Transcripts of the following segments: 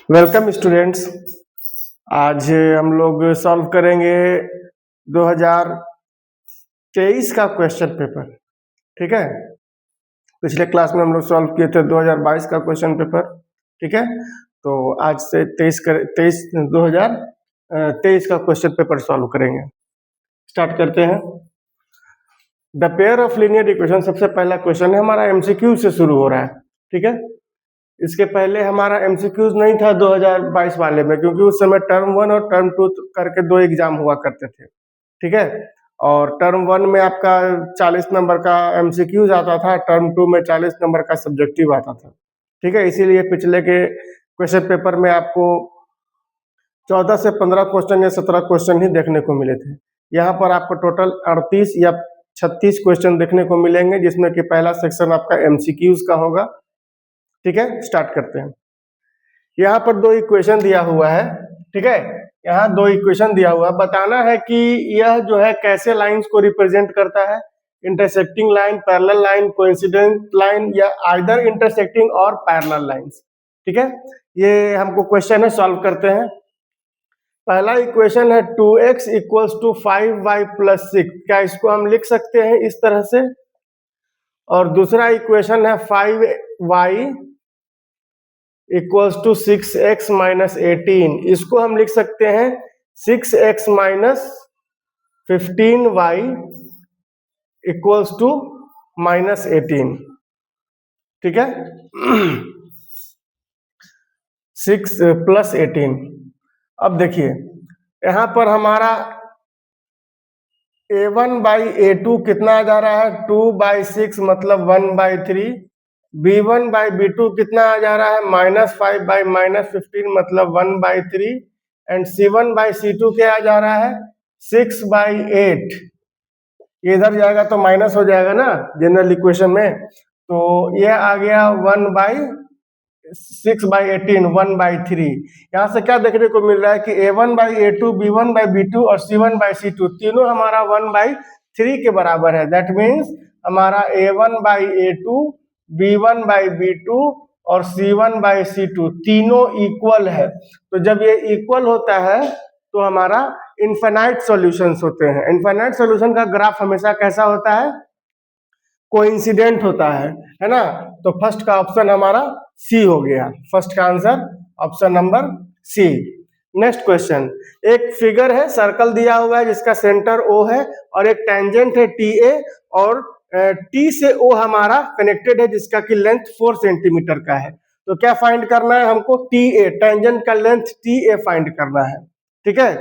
Welcome students. आज हम लोग सॉल्व करेंगे 2023 का क्वेश्चन पेपर। ठीक है, पिछले क्लास में हम लोग सॉल्व किए थे 2022 का क्वेश्चन पेपर। ठीक है, तो आज से 2023 का क्वेश्चन पेपर सॉल्व करेंगे। स्टार्ट करते हैं। The pair of linear equation, सबसे पहला क्वेश्चन है हमारा एमसीक्यू से शुरू हो रहा है। ठीक है, इसके पहले हमारा एमसीक्यूज नहीं था 2022 वाले में, क्योंकि उस समय टर्म 1 और टर्म 2 करके दो एग्जाम हुआ करते थे। ठीक है, और टर्म 1 में आपका 40 नंबर का एमसीक्यूज आता था, टर्म 2 में 40 नंबर का सब्जेक्टिव आता था। ठीक है, इसीलिए पिछले के क्वेश्चन पेपर में आपको 14 से 15 क्वेश्चन या 17 क्वेश्चन ही देखने को मिले थे। यहाँ पर आपको टोटल 38 या 36 क्वेश्चन देखने को मिलेंगे, जिसमें कि पहला सेक्शन आपका एमसीक्यूज का होगा। ठीक है, स्टार्ट करते हैं। यहाँ पर दो इक्वेशन दिया हुआ है। ठीक है, यहाँ दो इक्वेशन दिया हुआ है। बताना है कि यह जो है कैसे लाइंस को रिप्रेजेंट करता है, intersecting line, parallel line, coincident line, या आइदर इंटरसेक्टिंग और पैरेलल लाइंस। ठीक है, ये हमको क्वेश्चन है, सॉल्व करते हैं। पहला इक्वेशन है 2x equals to 5y plus 6। क्या इसको हम लिख सकते हैं इस तरह से? और दूसरा इक्वेशन है 5y equals to 6x minus 18। इसको हम लिख सकते हैं 6x minus 15y equals to minus 18। ठीक है, 6 प्लस 18। अब देखिए, यहां पर हमारा a1 बाई a2 कितना आ जा रहा है? 2/6 मतलब 1/3। b1 बाई b2 कितना आ जा रहा है? -5 बाई -15 मतलब 1/3। एंड c1 बाई c2 क्या आ जा रहा है? 6/8। इधर जाएगा तो माइनस हो जाएगा ना जनरल इक्वेशन में, तो ये आ गया 1/6/18, 1/3। यहाँ से क्या देखने को मिल रहा है कि a1 by a2, b1 by b2 और c1 बाई c2 तीनों हमारा 1/3 के बराबर है। दैट मीन्स हमारा a1 by a2, b1 by b2 और c1 बाई c2 तीनों इक्वल है। तो जब ये इक्वल होता है तो हमारा इनफाइनाइट सॉल्यूशंस होते हैं। इनफाइनाइट सॉल्यूशन का ग्राफ हमेशा कैसा होता है? कोइंसिडेंट होता है ना। तो फर्स्ट का ऑप्शन हमारा सी हो गया। फर्स्ट का answer option number C. Next question, एक फिगर है, सर्कल दिया हुआ है जिसका सेंटर ओ है और एक टेंजेंट है टी ए, और टी से ओ हमारा कनेक्टेड है जिसका कि लेंथ 4 सेंटीमीटर का है। तो क्या फाइंड करना है हमको? टी ए, टेंजेंट का लेंथ टी ए फाइंड करना है। ठीक है,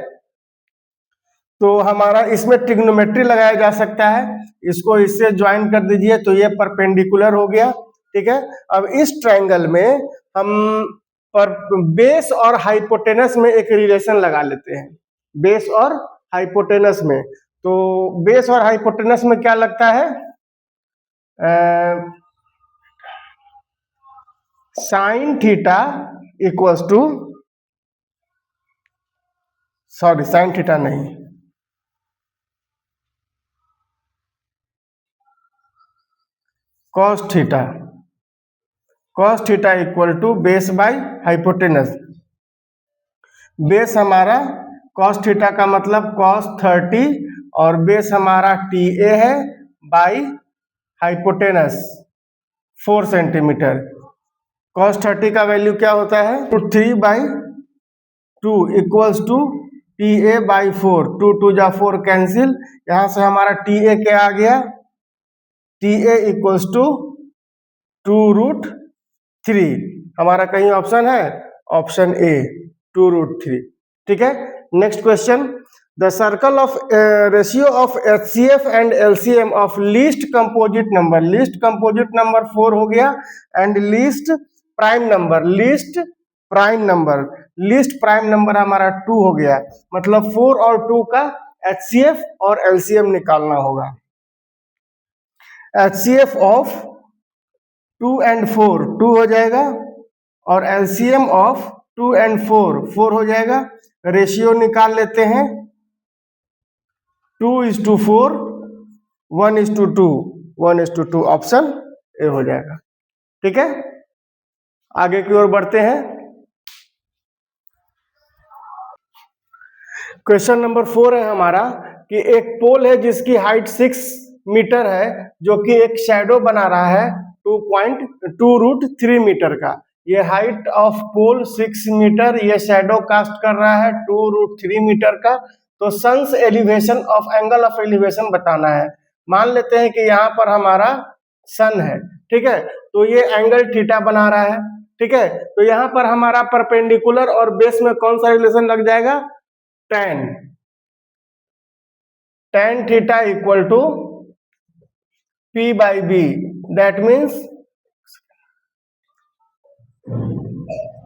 तो हमारा इसमें ट्रिग्नोमेट्री लगाया जा सकता है। इसको इससे ज्वाइन कर दीजिए तो ये परपेंडिकुलर हो गया। ठीक है, अब इस ट्रायंगल में हम पर बेस और हाइपोटेनस में एक रिलेशन लगा लेते हैं। बेस और हाइपोटेनस में, तो बेस और हाइपोटेनस में क्या लगता है? Sine theta equals to, sorry sine theta नहीं, cos theta. Cos theta equal to base by hypotenuse. Base हमारा कॉस थीटा का मतलब कॉस 30 और बेस हमारा टी ए है बाई हाइपोटेनस 4 सेंटीमीटर। कॉस 30 का वैल्यू क्या होता है? 3/2 equals to T A by 4। 2 2 जा 4 कैंसिल, यहां से हमारा टी ए क्या आ गया? T A equals to 2√3। हमारा कहीं ऑप्शन है? Option A 2√3। ठीक है, next question, the circle of ratio of HCF and LCM of least composite number. Least composite number 4 हो गया, and least prime number, least prime number, least prime number हमारा 2 हो गया। मतलब 4 और 2 का एचसीएफ और एलसीएम निकालना होगा। एचसीएफ ऑफ 2 and 4 2 हो जाएगा, और एलसीएम ऑफ 2 and 4 4 हो जाएगा। रेशियो निकाल लेते हैं, 2:4, 1:2, 1:2, ऑप्शन ए हो जाएगा। ठीक है, आगे की ओर बढ़ते हैं। क्वेश्चन नंबर 4 है हमारा कि एक पोल है जिसकी हाइट 6 मीटर है, जो कि एक शैडो बना रहा है 2.2√3 मीटर का। ये हाइट ऑफ पोल 6 मीटर, ये शैडो कास्ट कर रहा है 2√3 मीटर का। तो sun's elevation of angle of elevation बताना है। मान लेते हैं कि यहाँ पर हमारा सन है, ठीक है, तो ये एंगल थीटा बना रहा है, ठीक है। तो यहाँ पर हमारा परपेंडिकुलर और बेस में कौन सा रिलेशन लग जाएगा? tan theta equal to P by B, that means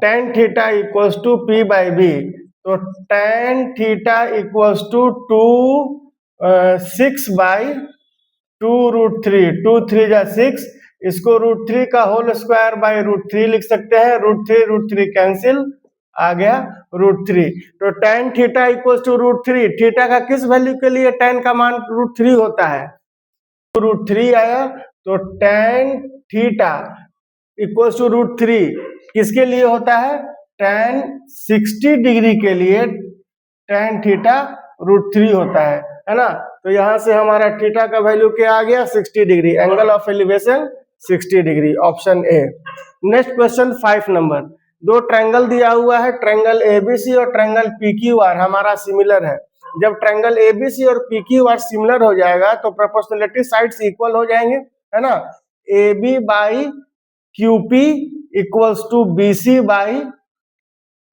tan theta equals to P by B। तो tan theta equals to 6 by 2√3, 2 3 6, इसको √3 का होल स्क्वायर बाय √3 लिख सकते हैं। √3 कैंसिल, आ गया √3। तो tan theta equals to √3, theta का किस वैल्यू के लिए tan का मान √3 होता है? √3 आया, तो tan थीटा इक्वल्स टू √3 किसके लिए होता है? tan 60 डिग्री के लिए tan थीटा √3 होता है ना। तो यहां से हमारा थीटा का वैल्यू क्या आ गया? 60 degree, angle of elevation 60 degree, option A. Next question 5 number, दो ट्रायंगल दिया हुआ है, ट्रायंगल एबीसी और ट्रायंगल पीक्यूआर हमारा सिमिलर है। जब ट्रायंगल एबीसी और पीक्यूआर सिमिलर हो जाएगा तो प्रोपोर्शनलिटी साइड्स इक्वल हो जाएंगे, है ना। AB by QP equals to BC by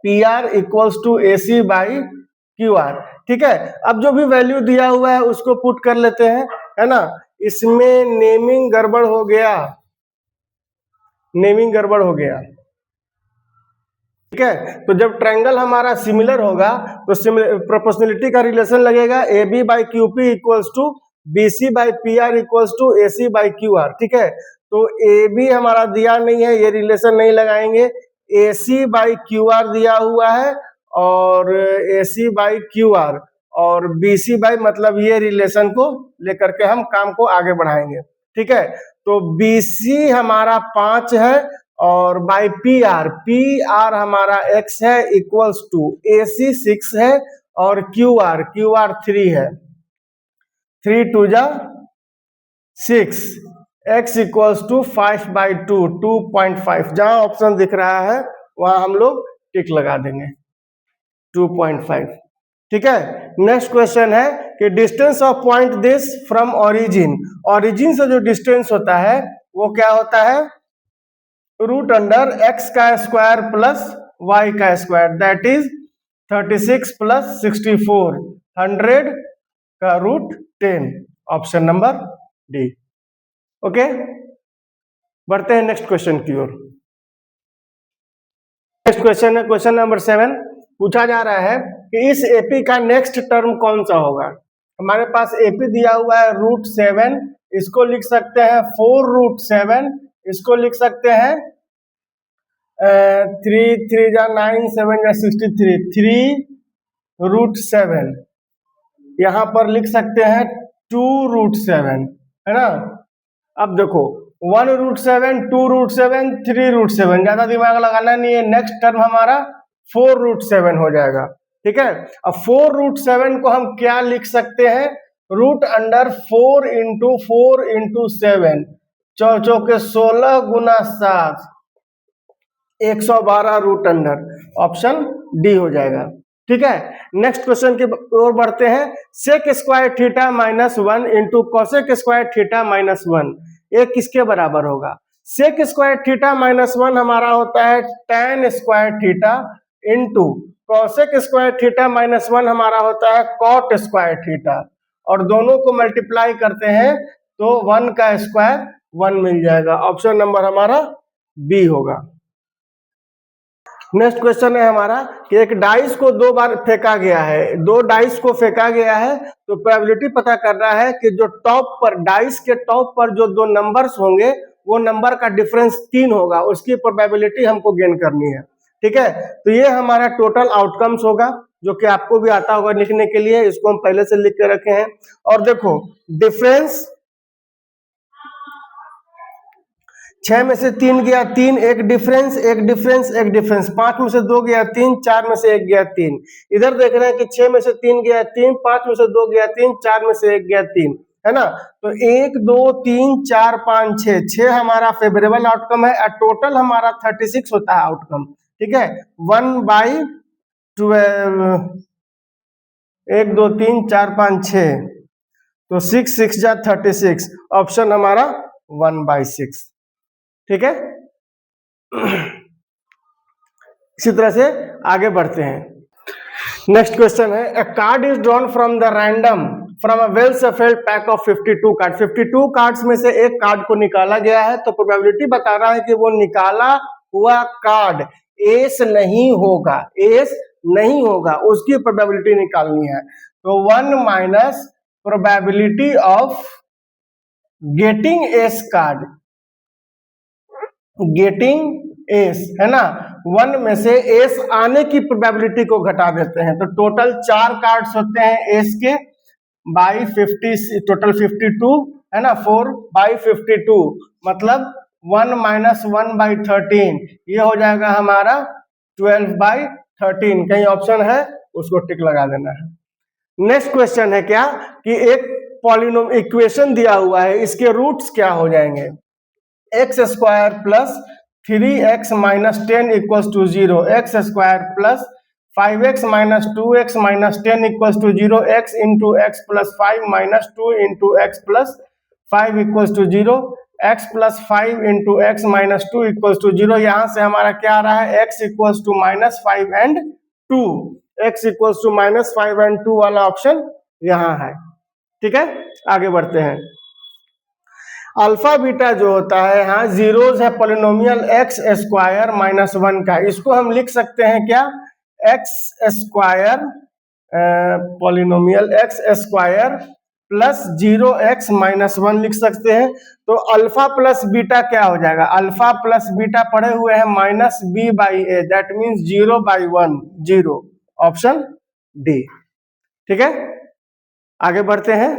PR equals to AC by QR, ठीक है। अब जो भी वैल्यू दिया हुआ है उसको पुट कर लेते हैं, है ना। इसमें नेमिंग गड़बड़ हो गया, नेमिंग गड़बड़ हो गया, ठीक है। तो जब ट्रायंगल हमारा सिमिलर होगा तो प्रोपोर्शनलिटी का रिलेशन लगेगा AB by QP equals to BC by PR equals to AC by QR, ठीक है। तो AB हमारा दिया नहीं है, ये रिलेशन नहीं लगाएंगे। AC बाई QR दिया हुआ है और AC बाई QR और BC बाई, मतलब ये रिलेशन को लेकर के हम काम को आगे बढ़ाएंगे, ठीक है। तो BC हमारा 5 है और बाई PR हमारा x है इक्वल्स टू AC 6 है और QR 3 है, 3 2 जा 6, x इक्वल्स टू 5/2, 2.5। जहां ऑप्शन दिख रहा है वहां हम लोग टिक लगा देंगे, 2.5, ठीक है। नेक्स्ट क्वेश्चन है कि distance of point this from origin, origin से जो डिस्टेंस होता है वो क्या होता है? √x का स्क्वायर प्लस y का स्क्वायर, दैट इज 36 प्लस 64, 100 का √10, ऑप्शन नंबर डी। ओके, बढ़ते हैं नेक्स्ट क्वेश्चन की ओर। नेक्स्ट क्वेश्चन है क्वेश्चन नंबर 7। पूछा जा रहा है कि इस एपी का नेक्स्ट टर्म कौन सा होगा। हमारे पास एपी दिया हुआ है √7, इसको लिख सकते हैं 4√7, इसको लिख सकते हैं 3 3 जा 9 7 जा 63, 3√7, यहाँ पर लिख सकते हैं 2√7, है ना। अब देखो 1√7, 2√7, 3√7, ज्यादा दिमाग लगाना नहीं है। नेक्स्ट टर्म हमारा 4√7 हो जाएगा, ठीक है। अब 4√7 को हम क्या लिख सकते हैं? √4 इंटू 4 इंटू 7, चौके 16 गुना 7, 112 ऑप्शन डी हो जाएगा, ठीक है। नेक्स्ट क्वेश्चन की ओर बढ़ते हैं। Sec square theta minus 1 into cosec square theta minus 1, ये किसके बराबर होगा? सेक स्क्वायर थीटा माइनस 1 हमारा होता है tan square theta into cosec square theta minus 1 हमारा होता है कॉट स्क्वायर थीटा, और दोनों को मल्टीप्लाई करते हैं तो 1 का स्क्वायर 1 मिल जाएगा, ऑप्शन नंबर हमारा बी होगा। नेक्स्ट क्वेश्चन है हमारा कि एक डाइस को 2 बार फेंका गया है, 2 डाइस को फेंका गया है, तो प्रोबेबिलिटी पता करना है कि जो टॉप पर, डाइस के टॉप पर जो 2 नंबर्स होंगे वो नंबर का डिफरेंस 3 होगा, उसकी प्रोबेबिलिटी हमको गेन करनी है, ठीक है। तो ये हमारा टोटल आउटकम्स होगा, जो कि आपको भी आता होगा लिखने के लिए, इसको हम पहले से लिख के रखे हैं। और देखो डिफरेंस 6 में से 3 गया 3, एक डिफरेंस एक डिफरेंस एक डिफरेंस, 5 में से 2 गया 3, 4 में से 1 गया 3। इधर देख रहे हैं कि 6 में से 3 गया 3, 5 में से 2 गया 3, 4 में से 1 गया 3, है ना। तो 1 2 3 4 5 6, 6 हमारा फेवरेबल आउटकम है, टोटल हमारा 36 होता है आउटकम, ठीक है। 1/12, 1 2 3 4 5 6, तो 6 6 जा 36, ऑप्शन हमारा 1/6, ठीक है। इसी तरह से आगे बढ़ते हैं। नेक्स्ट क्वेश्चन है, अ card is drawn from the random from a well shuffled pack of 52 card. 52 cards में से एक कार्ड को निकाला गया है, तो प्रोबेबिलिटी बता रहा है कि वो निकाला हुआ कार्ड एस नहीं होगा, एस नहीं होगा, उसकी प्रोबेबिलिटी निकालनी है। तो 1 minus probability of getting S card, getting S, है ना, 1 में से एस आने की प्रोबेबिलिटी को घटा देते हैं। तो टोटल 4 कार्ड्स होते हैं एस के, बाई 50, टोटल 52, है ना, 4/52, मतलब 1 माइनस 1/13, ये हो जाएगा हमारा 12/13। कहीं ऑप्शन है उसको टिक लगा देना है। नेक्स्ट क्वेश्चन है क्या कि एक पॉलिनोम इक्वेशन दिया हुआ है, इसके रूट्स क्या हो जाएंगे। X square plus 3x minus 10 equals to 0, x square plus 5x minus 2x minus 10 equals to 0, x into x plus 5 minus 2 into x plus 5 equals to 0, x plus 5 into x minus 2 equals to 0। यहाँ से हमारा क्या आ रहा है, x equals to minus 5 and 2, x equals to minus 5 and 2 वाला option यहाँ है, ठीक है। आगे बढ़ते हैं। अल्फा बीटा जो होता है, यहाँ जीरोज है पॉलिनोमियल एक्स स्क्वायर माइनस 1 का, इसको हम लिख सकते हैं क्या, x square polynomial x square plus 0x minus 1 लिख सकते हैं। तो अल्फा प्लस बीटा क्या हो जाएगा, अल्फा प्लस बीटा पढ़े हुए हैं minus b/a, that means 0/1, 0, option D, ठीक है। आगे बढ़ते हैं।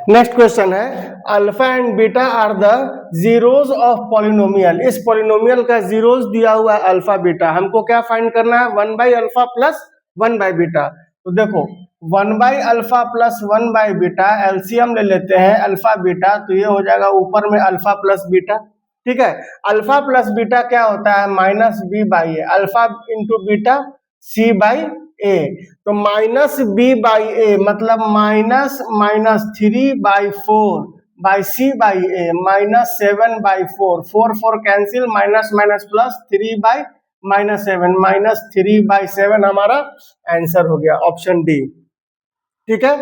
नेक्स्ट क्वेश्चन है, alpha and beta are the zeros of polynomial. इस पॉलिनोमियल का जीरोज दिया हुआ है अल्फा बीटा, हमको क्या फाइंड करना है, 1/अल्फा प्लस 1/बीटा। तो देखो 1/अल्फा प्लस 1/बीटा, एलसीएम ले लेते हैं अल्फा बीटा, तो ये हो जाएगा ऊपर में अल्फा प्लस बीटा, ठीक है। अल्फा प्लस बीटा क्या होता है, minus b/a, alpha into beta c/a, तो माइनस b/a मतलब minus minus 3/4 by c/a minus 7/4, 4 cancel, minus minus plus 3/-7, minus 3/7 हमारा आंसर हो गया, ऑप्शन डी, ठीक है।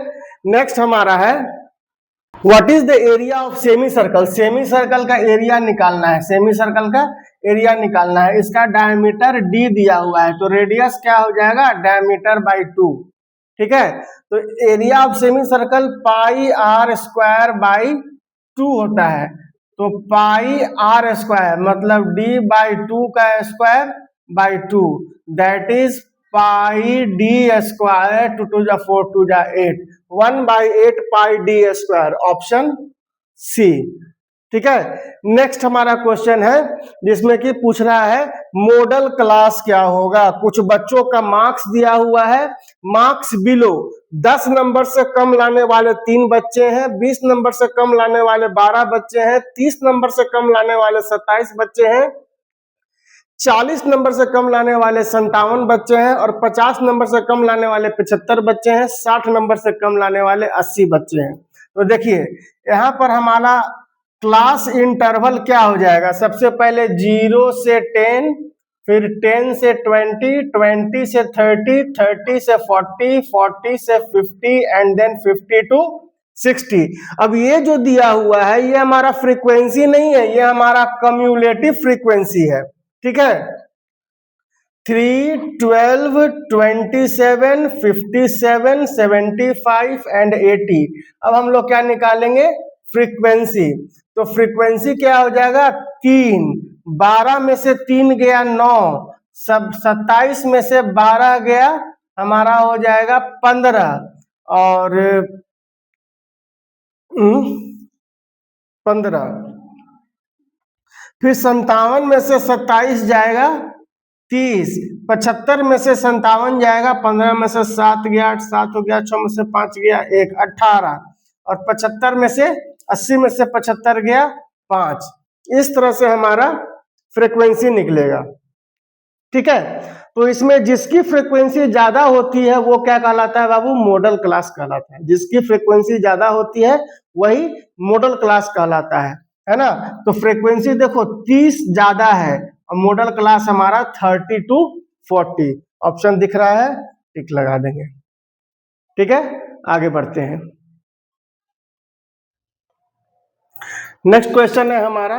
नेक्स्ट हमारा है, what is the area of semi circle. Semi circle का एरिया निकालना है, सेमी सर्कल का एरिया निकालना है। इसका डायमीटर d दिया हुआ है, तो रेडियस क्या हो जाएगा, डायमीटर बाई 2, ठीक है। तो area of semicircle pi r square by 2 होता है, तो पाई आर स्क्वायर मतलब d/2 का square by 2, that is pi D square, 2 2 जा 4, 2 जा 8, 1/8 पाई डी स्क्वायर, ऑप्शन सी, ठीक है। नेक्स्ट हमारा क्वेश्चन है जिसमें कि पूछ रहा है मॉडल क्लास क्या होगा। कुछ बच्चों का मार्क्स दिया हुआ है, मार्क्स बिलो 10 नंबर से कम लाने वाले 3 बच्चे हैं, 20 नंबर से कम लाने वाले 12 बच्चे हैं, 30 नंबर से कम लाने वाले 27 बच्चे हैं, 40 नंबर से कम लाने वाले 57 बच्चे हैं, और 50 नंबर से कम लाने वाले 75 बच्चे हैं, 60 नंबर से कम लाने वाले 80 बच्चे हैं। तो देखिए यहाँ पर हमारा क्लास इंटरवल क्या हो जाएगा, सबसे पहले 0 से 10, फिर 10 से 20, 20 से 30, 30 से 40, 40 से 50 एंड देन 50 to 60। अब ये जो दिया हुआ है ये हमारा फ्रीक्वेंसी नहीं है, ये हमारा कम्युलेटिव फ्रीक्वेंसी है, ठीक है। 3, 12, 27, 57, 75 एंड 80। अब हम लोग क्या निकालेंगे, फ्रीक्वेंसी। तो फ्रीक्वेंसी क्या हो जाएगा, 3, 12 में से 3 गया 9, सब 27 में से 12 गया हमारा हो जाएगा 15, और 15, फिर 57 में से 27 जाएगा 30, 75 में से 57 जाएगा, 15 में से 7 गया, 7 हो गया, 6 में से 5 गया 1, 18, और 75 में से 80 में से 75 गया 5। इस तरह से हमारा फ्रीक्वेंसी निकलेगा। ठीक है, तो इसमें जिसकी फ्रीक्वेंसी ज्यादा होती है वो क्या कहलाता है बाबू? मॉडल क्लास कहलाता है। जिसकी फ्रीक्वेंसी ज्यादा होती है वही मॉडल क्लास कहलाता है ना। तो फ्रीक्वेंसी देखो 30 ज्यादा है और मॉडल क्लास हमारा 30 to 40। ऑप्शन दिख रहा है, टिक लगा देंगे। ठीक है, आगे बढ़ते हैं। नेक्स्ट क्वेश्चन है हमारा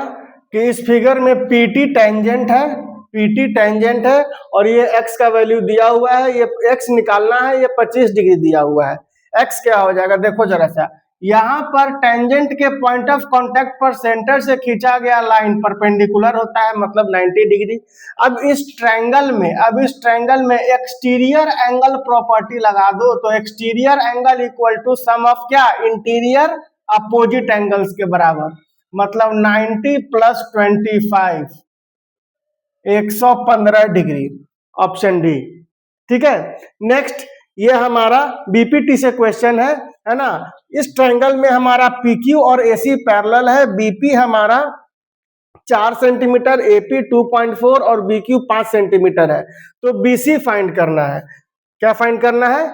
कि इस फिगर में पीटी टेंजेंट है, पीटी टेंजेंट है और ये एक्स का वैल्यू दिया हुआ है, ये एक्स निकालना है, ये 25 डिग्री दिया हुआ है। एक्स क्या हो जाएगा? देखो जरा सा, यहाँ पर टेंजेंट के पॉइंट ऑफ कांटेक्ट पर सेंटर से खींचा गया लाइन परपेंडिकुलर होता है, मतलब 90 डिग्री। अब इस ट्रायंगल में एक्सटीरियर एंगल प्रॉपर्टी लगा दो, तो exterior angle equal to sum of क्या? इंटीरियर अपोजिट एंगल्स के बराबर, मतलब 90 प्लस 25 115 डिग्री, ऑप्शन डी। ठीक है, नेक्स्ट ये हमारा बीपीटी से क्वेश्चन है ना। इस ट्रायंगल में हमारा पीक्यू और एसी पैरेलल है, बीपी हमारा 4 सेंटीमीटर, एपी 2.4 और बीक्यू 5 सेंटीमीटर है। तो बीसी फाइंड करना है। क्या फाइंड करना है?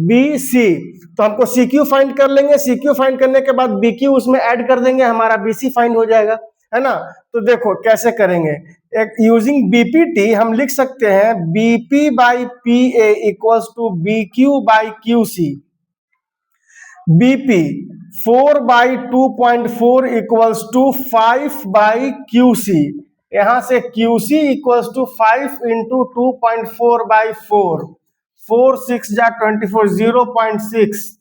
बीसी। तो हमको सीक्यू फाइंड कर लेंगे, सीक्यू फाइंड करने के बाद बीक्यू उसमें ऐड कर देंगे, हमारा बीसी फाइंड हो जाएगा, है ना। तो देखो कैसे करेंगे, एक यूजिंग बीपीटी हम लिख सकते हैं BP by P A equals to BQ by QC. BP 4 by 2.4 equals to 5 by QC. यहां से QC equals to 5 into 2.4 by 4, 4 6 जा 24, 0.6,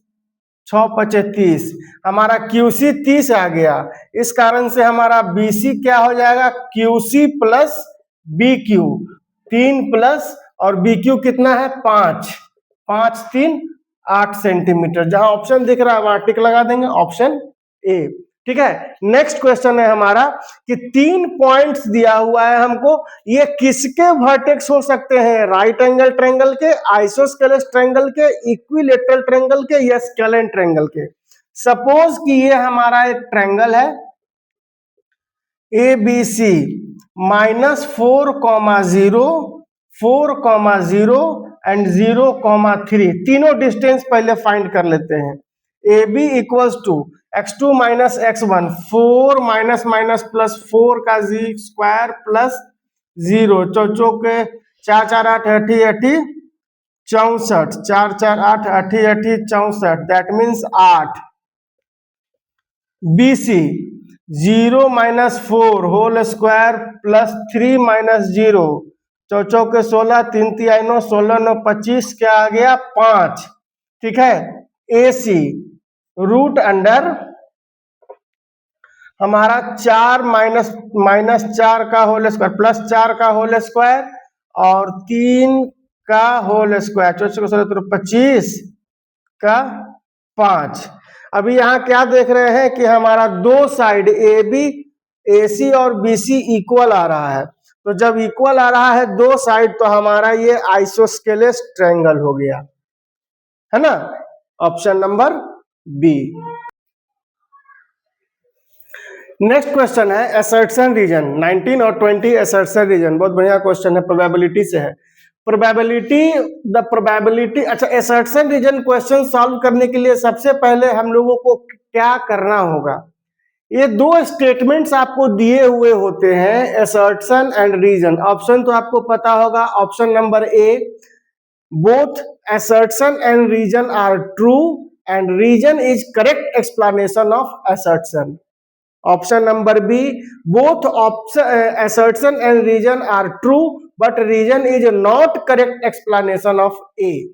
6 पचे 30, हमारा क्यूसी 30 आ गया। इस कारण से हमारा बीसी क्या हो जाएगा? क्यूसी प्लस बीक्यू, 3 प्लस और बीक्यू कितना है? 5, 5 3 8 सेंटीमीटर। जहां ऑप्शन दिख रहा है वहां टिक लगा देंगे, ऑप्शन ए। ठीक है, नेक्स्ट क्वेश्चन है हमारा कि 3 पॉइंट्स दिया हुआ है हमको, ये किसके वर्टेक्स हो सकते हैं? राइट एंगल ट्रायंगल के, आइसोस्केलेस ट्रायंगल के, इक्विलेटरल ट्रायंगल के या स्केलेन ट्रायंगल के। सपोज कि ये हमारा एक ट्रायंगल है ABC -4,0, 4,0 एंड 0,3, तीनों डिस्टेंस पहले फाइंड कर लेते हैं। AB equals to x2 minus x1, 4 minus minus plus 4 का स्क्वायर प्लस 0, चौचो के 4 4 8 80 80 64, 4 4 8 80 80 64, that means 8। BC 0 minus 4 whole square plus 3 minus 0, चौचौ के 16, 3 3 9, 16 9 25, क्या आ गया? 5। ठीक है, AC रूट अंडर हमारा 4 माइनस 4 का होल स्क्वायर प्लस 4 का होल स्क्वायर और 3 का होल स्क्वायर, चौचौ के 16 25 का 5। अभी यहाँ क्या देख रहे हैं कि हमारा दो साइड AB AC और BC इक्वल आ रहा है। तो जब इक्वल आ रहा है दो साइड, तो हमारा ये आइसोस्केलेस ट्रायंगल हो गया, है ना। Option number B. Next question है असर्शन रीजन, 19 और 20 असर्शन रीजन। बहुत बढ़िया क्वेश्चन है, प्रोबेबिलिटी से है। प्रोबेबिलिटी अच्छा, असर्शन रीजन क्वेश्चन सॉल्व करने के लिए सबसे पहले हम लोगों को क्या करना होगा? ये दो स्टेटमेंट्स आपको दिए हुए होते हैं, असर्शन एंड रीजन। ऑप्शन तो आपको पता होगा, option number A, both assertion and reason are true and reason is correct explanation of assertion. Option number B, both assertion and reason are true but reason is not correct explanation of A.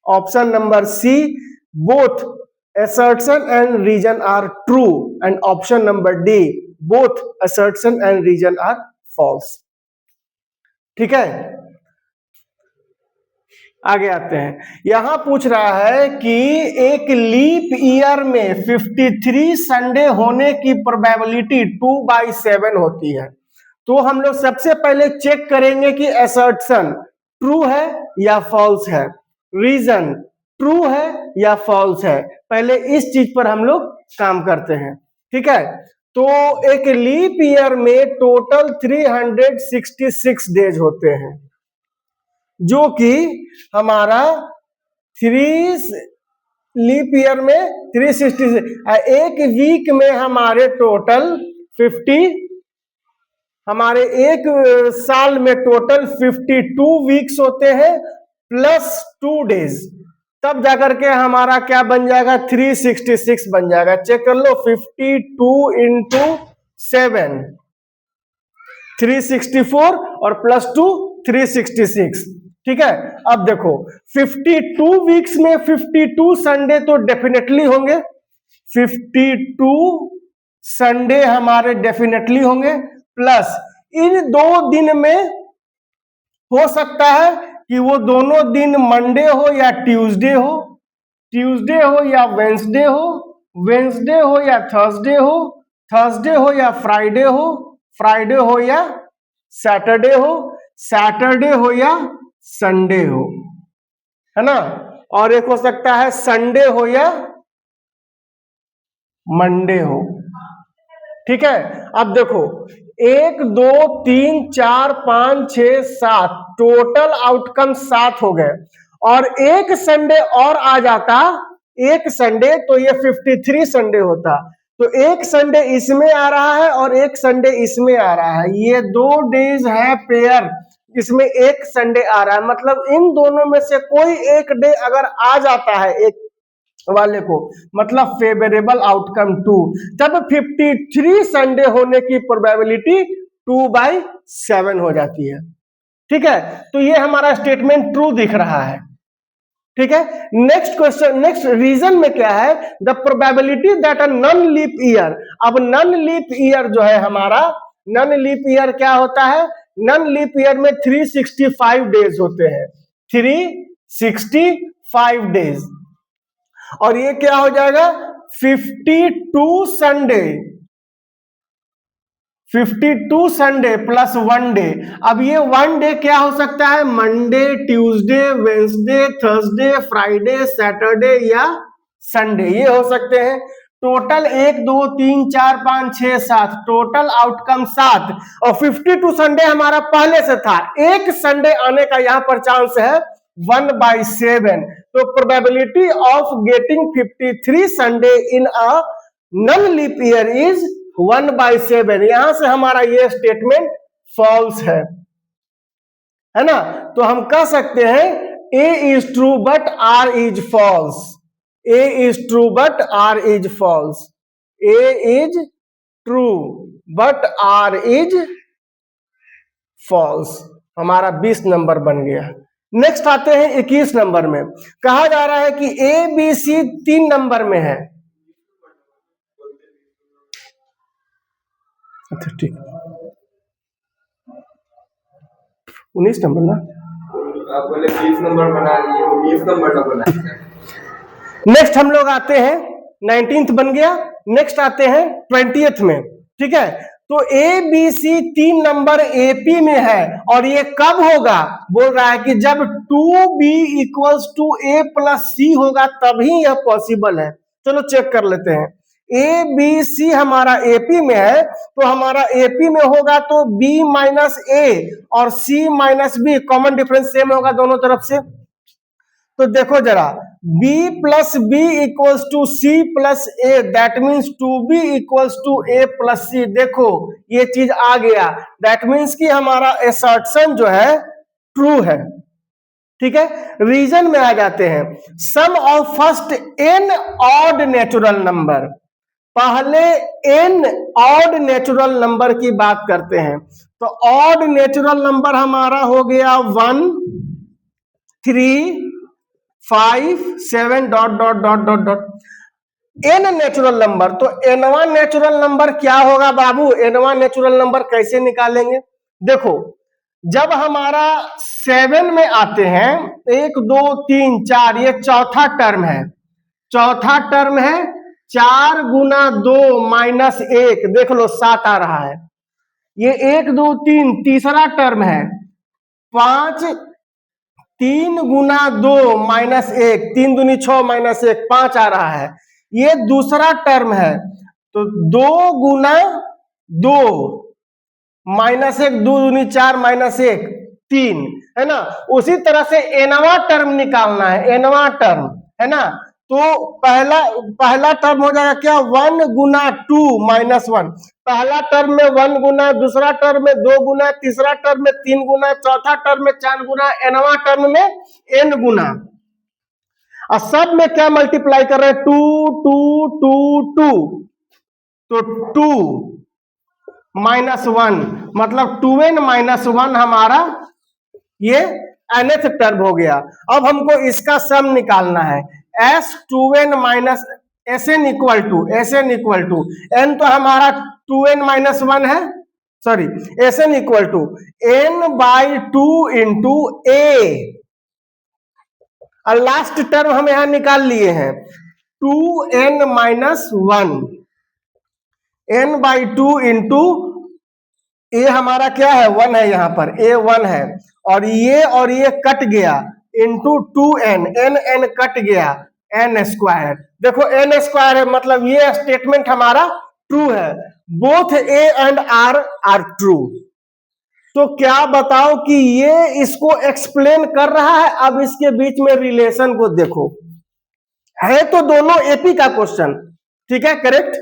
Option number C, both assertion and reason are true, and option number D, both assertion and reason are false. ठीक है, आगे आते हैं। यहां पूछ रहा है कि एक लीप ईयर में 53 संडे होने की प्रोबेबिलिटी 2/7 होती है। तो हम लोग सबसे पहले चेक करेंगे कि असर्शन ट्रू है या फॉल्स है, रीजन ट्रू है या फॉल्स है। पहले इस चीज पर हम लोग काम करते हैं, ठीक है। तो एक लीप ईयर में टोटल 366 डेज होते हैं, जो कि हमारा लीप ईयर में 366, एक वीक में हमारे टोटल 50, हमारे एक साल में टोटल 52 वीक्स होते हैं प्लस 2 डेज, तब जाकर के हमारा क्या बन जाएगा, 366 बन जाएगा। चेक कर लो, 52 इंटू 7 364 और प्लस 2 366, ठीक है। अब देखो 52 वीक्स में 52 संडे तो डेफिनेटली होंगे, 52 संडे हमारे डेफिनेटली होंगे, प्लस इन 2 दिन में हो सकता है कि वो दोनों दिन मंडे हो या ट्यूसडे हो, ट्यूसडे हो या वेंसडे हो, वेंसडे हो या थर्सडे हो, थर्सडे हो या फ्राइडे हो, फ्राइडे हो या सैटरडे हो, सैटरडे हो या संडे हो, है ना। और एक हो सकता है संडे हो या मंडे हो, ठीक है। अब देखो 1 2 3 4 5 6 7 टोटल आउटकम 7 हो गए, और एक संडे और आ जाता, एक संडे, तो ये 53 संडे होता। तो एक संडे इसमें आ रहा है और एक संडे इसमें आ रहा है, ये 2 डेज है पेयर, इसमें एक संडे आ रहा है, मतलब इन दोनों में से कोई एक डे अगर आ जाता है एक वाले को, मतलब फेवरेबल आउटकम 2, तब 53 संडे होने की प्रोबेबिलिटी 2/7 हो जाती है, ठीक है। तो ये हमारा स्टेटमेंट ट्रू दिख रहा है, ठीक है। नेक्स्ट क्वेश्चन, नेक्स्ट रीजन में क्या है, the probability that a non leap year. अब नॉन लीप ईयर जो है हमारा, नॉन लीप ईयर क्या होता है, नॉन लीप ईयर में 365 डेज होते हैं, 365 डेज, और ये क्या हो जाएगा 52 संडे, 52 संडे प्लस 1 डे। अब ये 1 डे क्या हो सकता है, Monday, Tuesday, Wednesday, Thursday, Friday, Saturday या संडे, ये हो सकते हैं। टोटल 1 2 3 4 5 6 7, टोटल आउटकम 7, और 52 संडे हमारा पहले से था, एक संडे आने का यहां पर चांस है 1/7। तो probability of getting 53 Sunday in a non leap year is 1/7। यहां से हमारा ये स्टेटमेंट फॉल्स है ना। तो हम कह सकते हैं A is true but R is false, A is true but R is false, A is true but R is false, हमारा 20 नंबर बन गया। नेक्स्ट आते हैं 21 नंबर में, कहा जा रहा है कि ए बी सी 3 नंबर में है, अच्छा ठीक, 19 नंबर ना, आप बोले 20 नंबर बना लिए, 19 नंबर ना बना। नेक्स्ट हम लोग आते हैं 19th बन गया, नेक्स्ट आते हैं 20th में, ठीक है। तो A B C 3 number AP में है, और ये कब होगा, बोल रहा है कि जब 2b equals to a plus C होगा तभी यह पॉसिबल है। चलो चेक कर लेते हैं, ए बी सी हमारा एपी में है, तो हमारा एपी में होगा तो b माइनस ए और c minus B, common difference same होगा दोनों तरफ से। तो देखो जरा, b plus B equals to C plus A, that means 2b equals to a plus C. देखो ये चीज आ गया, दैट मीन्स कि हमारा असर्शन जो है ट्रू है, ठीक है। रीजन में आ जाते हैं, sum of first n odd natural number, पहले n ऑड नेचुरल नंबर की बात करते हैं। तो ऑड नेचुरल नंबर हमारा हो गया 1 3 5 7 dot dot dot dot dot, n natural number. तो एनवा नेचुरल नंबर क्या होगा बाबू, एनवा नेचुरल नंबर कैसे निकालेंगे, देखो जब हमारा 7 में आते हैं 1 2 3 4, ये चौथा टर्म है, चौथा टर्म है 4 गुना 2 माइनस 1, देख लो 7 आ रहा है। ये 1 2 3 तीसरा टर्म है, 5 3 गुना 2 माइनस 1, 3 दूनी 6 माइनस 1, 5 आ रहा है। ये दूसरा टर्म है, तो 2 गुना 2 माइनस 1, 2 दूनी 4 माइनस 1 3, है ना। उसी तरह से एनवा टर्म निकालना है, एनवा टर्म, है ना। तो पहला टर्म हो जाएगा क्या, 1 गुना 2 माइनस 1, पहला टर्म में 1 गुना, दूसरा टर्म में 2 गुना, तीसरा टर्म में 3 गुना, चौथा टर्म में 4 गुना, एनवा टर्म में n गुना। और सब में क्या मल्टीप्लाई कर रहे हैं, 2 2 2 2, तो 2 माइनस 1 मतलब 2n माइनस 1 हमारा ये nth टर्म हो गया। अब हमको इसका सम निकालना है, s2n minus Sn equal to n तो हमारा 2n माइनस 1 है, sorry Sn equal to n by 2 into a, और लास्ट टर्म हम यहां निकाल लिए हैं 2n minus 1, n by 2 into A हमारा क्या है, 1 है, यहां पर a 1 है, और ये कट गया इंटू 2n, n कट गया, n स्क्वायर। देखो n स्क्वायर है मतलब ये स्टेटमेंट हमारा ट्रू है, both a and r are true. तो क्या बताओ कि ये इसको एक्सप्लेन कर रहा है। अब इसके बीच में रिलेशन को देखो, है तो दोनों एपी का क्वेश्चन, ठीक है, करेक्ट,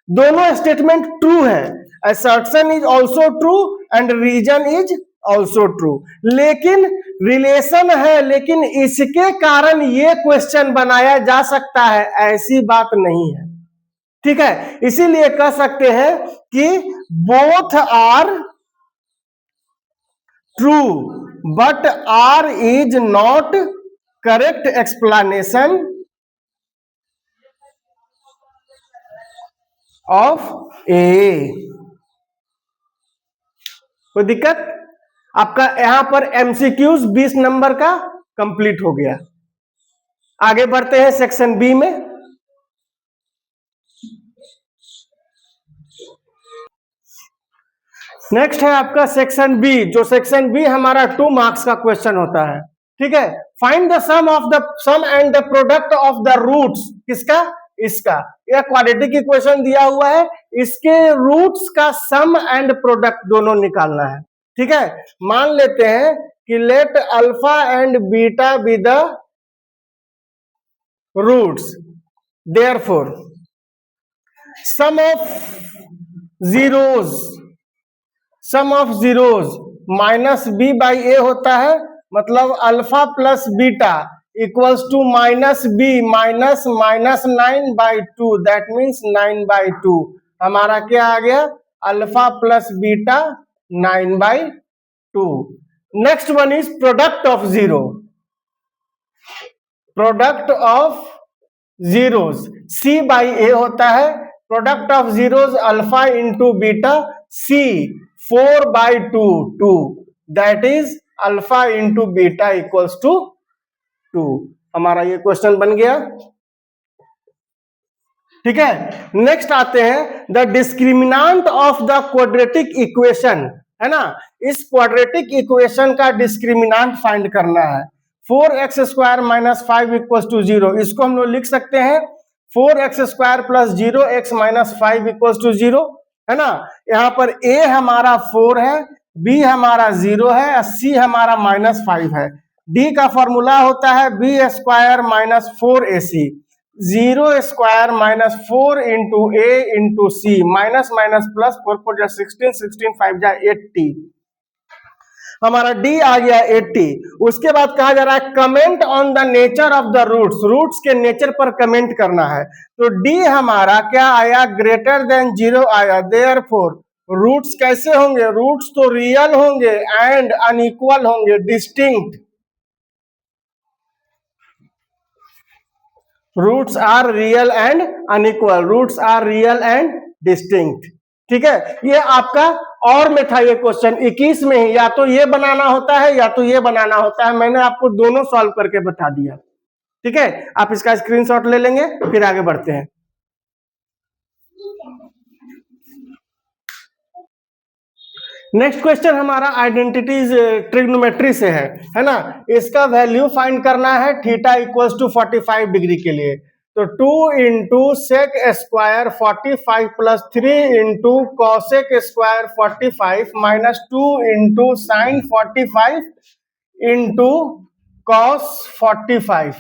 दोनों स्टेटमेंट ट्रू है, assertion is also true and reason is also true, लेकिन रिलेशन है, लेकिन इसके कारण ये क्वेश्चन बनाया जा सकता है, ऐसी बात नहीं है, ठीक है। इसीलिए कह सकते हैं कि both are true but R is not correct explanation of A. कोई दिक्कत? आपका यहां पर एमसीक्यूज 20 नंबर का कंप्लीट हो गया। आगे बढ़ते हैं सेक्शन बी में। नेक्स्ट है आपका सेक्शन बी, जो सेक्शन बी हमारा 2 मार्क्स का क्वेश्चन होता है, ठीक है। Find the sum and the product of the roots, किसका, इसका, यह क्वाड्रेटिक इक्वेशन दिया हुआ है, इसके रूट्स का सम एंड प्रोडक्ट दोनों निकालना है, ठीक है। मान लेते हैं कि let alpha and beta be the roots, therefore sum of zeros minus B by A होता है, मतलब alpha plus beta equals to minus B minus 9/2, that means 9/2। हमारा क्या आ गया, alpha plus beta 9/2। Next one is product of zero, product of zeros C by A होता है, product of zeros alpha into beta C 4/2, 2, that is alpha into beta equals to 2। हमारा ये question बन गया, ठीक है। नेक्स्ट आते हैं the discriminant of the quadratic equation, है ना। इस क्वाड्रेटिक इक्वेशन का डिस्क्रिमिनांट फाइंड करना है। 4x square minus 5 equals to 0, इसको हम लोग लिख सकते हैं 4x square plus 0x minus 5 equals to 0, है ना। यहाँ पर a हमारा 4 है, b हमारा 0 है, c हमारा माइनस 5 है। d का फॉर्मूला होता है b स्क्वायर माइनस 4ac, 0 स्क्वायर minus 4 into a into c, minus minus plus 4 4 16, 16 5 80, हमारा d आ गया 80। उसके बाद कहा जा रहा है comment on the nature of the roots, roots के नेचर पर कमेंट करना है। तो d हमारा क्या आया, ग्रेटर देन 0 आया, देयरफॉर रूट्स कैसे होंगे, रूट्स तो रियल होंगे एंड अनइक्वल होंगे, distinct, roots are real and unequal, roots are real and distinct, ठीक है, ये आपका और में था ये क्वेश्चन 21 में ही, या तो ये बनाना होता है या तो ये बनाना होता है, मैंने आपको दोनों सॉल्व करके बता दिया। ठीक है, आप इसका स्क्रीनशॉट ले लेंगे, फिर आगे बढ़ते हैं। नेक्स्ट क्वेश्चन हमारा आइडेंटिटीज ट्रिग्नोमेट्री से है ना। इसका वैल्यू फाइंड करना है थीटा इक्वल्स टू 45 डिग्री के लिए। तो 2 into sec square 45 plus 3 into cosec square 45 minus 2 into sine 45 into cos 45।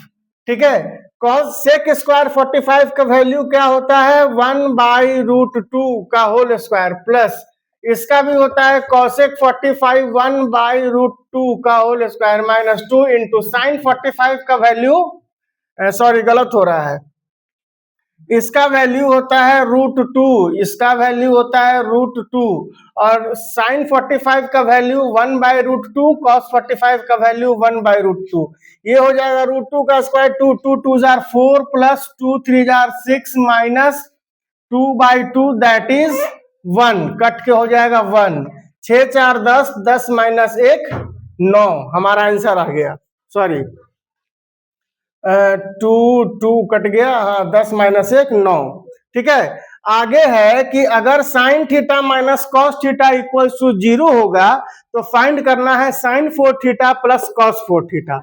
ठीक है, कॉस सेक स्क्वायर 45 का वैल्यू क्या होता है 1/√2 का होल स्क्वायर, प्लस इसका भी होता है कॉसेक 45 1/√2 का whole square, minus 2 into sine 45 का वैल्यू, सॉरी गलत हो रहा है, इसका वैल्यू होता है √2, इसका वैल्यू होता है √2, और साइन 45 का वैल्यू 1/√2, कॉस 45 का वैल्यू 1/√2। ये हो जाएगा √2 का square 2, 2 2 jar 4 plus 2 3 jar 6 minus 2/2 that is 1, cut के हो जाएगा 1, 6 4 10, 10 माइनस 1 9, हमारा आंसर आ गया। सॉरी 2 2 कट गया, हाँ 10 माइनस 1 9। ठीक है, आगे है कि अगर sine theta minus cos theta equals to 0 होगा तो फाइंड करना है sine 4 theta plus cos 4 theta.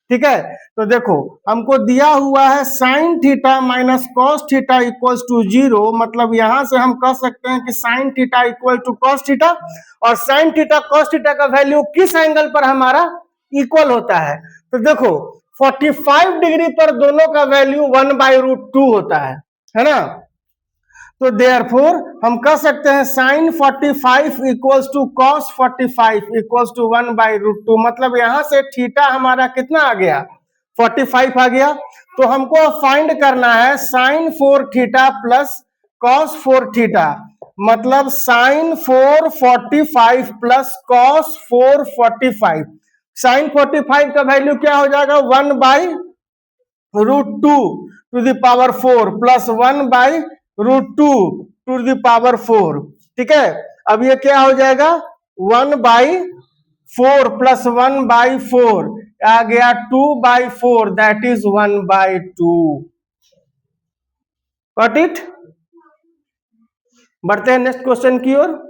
ठीक है, तो देखो हमको दिया हुआ है sine theta minus cos theta equals to 0, मतलब यहां से हम कह सकते हैं कि sine theta equal to cos theta, और साइन थीटा कॉस थीटा का वैल्यू किस एंगल पर हमारा इक्वल होता है। तो देखो 45 डिग्री पर दोनों का वैल्यू 1/√2 होता है ना। तो देयरफॉर हम कह सकते हैं sine 45 equals to cos 45 equals to 1/√2, मतलब यहां से थीटा हमारा कितना आ गया 45 आ गया। तो हमको फाइंड करना है sine 4 theta plus cos 4 theta, मतलब साइन 4 45 प्लस कॉस 4 45। साइन 45 का वैल्यू क्या हो जाएगा 1/√2 to the power 4 plus 1/√2 to the power 4। ठीक है, अब ये क्या हो जाएगा 1/4 प्लस 1/4 आ गया 2/4 दैट इज 1/2। Got it. बढ़ते हैं नेक्स्ट क्वेश्चन की ओर।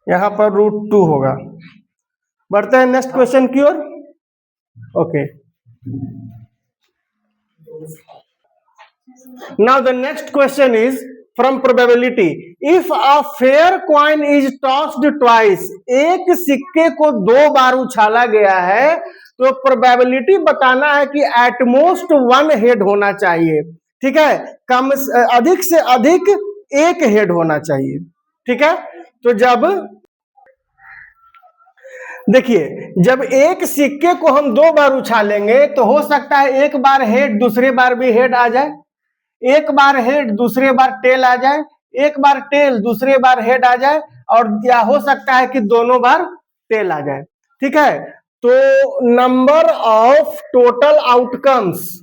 यहां पर √2 होगा। बढ़ते हैं नेक्स्ट क्वेश्चन की ओर। Okay, now the next question is from probability. If a fair coin is tossed twice, एक सिक्के को 2 बार उछाला गया है, तो प्रोबेबिलिटी बताना है कि एटमोस्ट 1 हेड होना चाहिए। ठीक है, कम अधिक से अधिक 1 हेड होना चाहिए। ठीक है, तो जब देखिए जब एक सिक्के को हम 2 बार उछालेंगे तो हो सकता है एक बार हेड दूसरे बार भी हेड आ जाए, एक बार हेड दूसरे बार टेल आ जाए, एक बार टेल दूसरे बार हेड आ जाए, और या हो सकता है कि दोनों बार टेल आ जाए। ठीक है, तो number of total outcomes,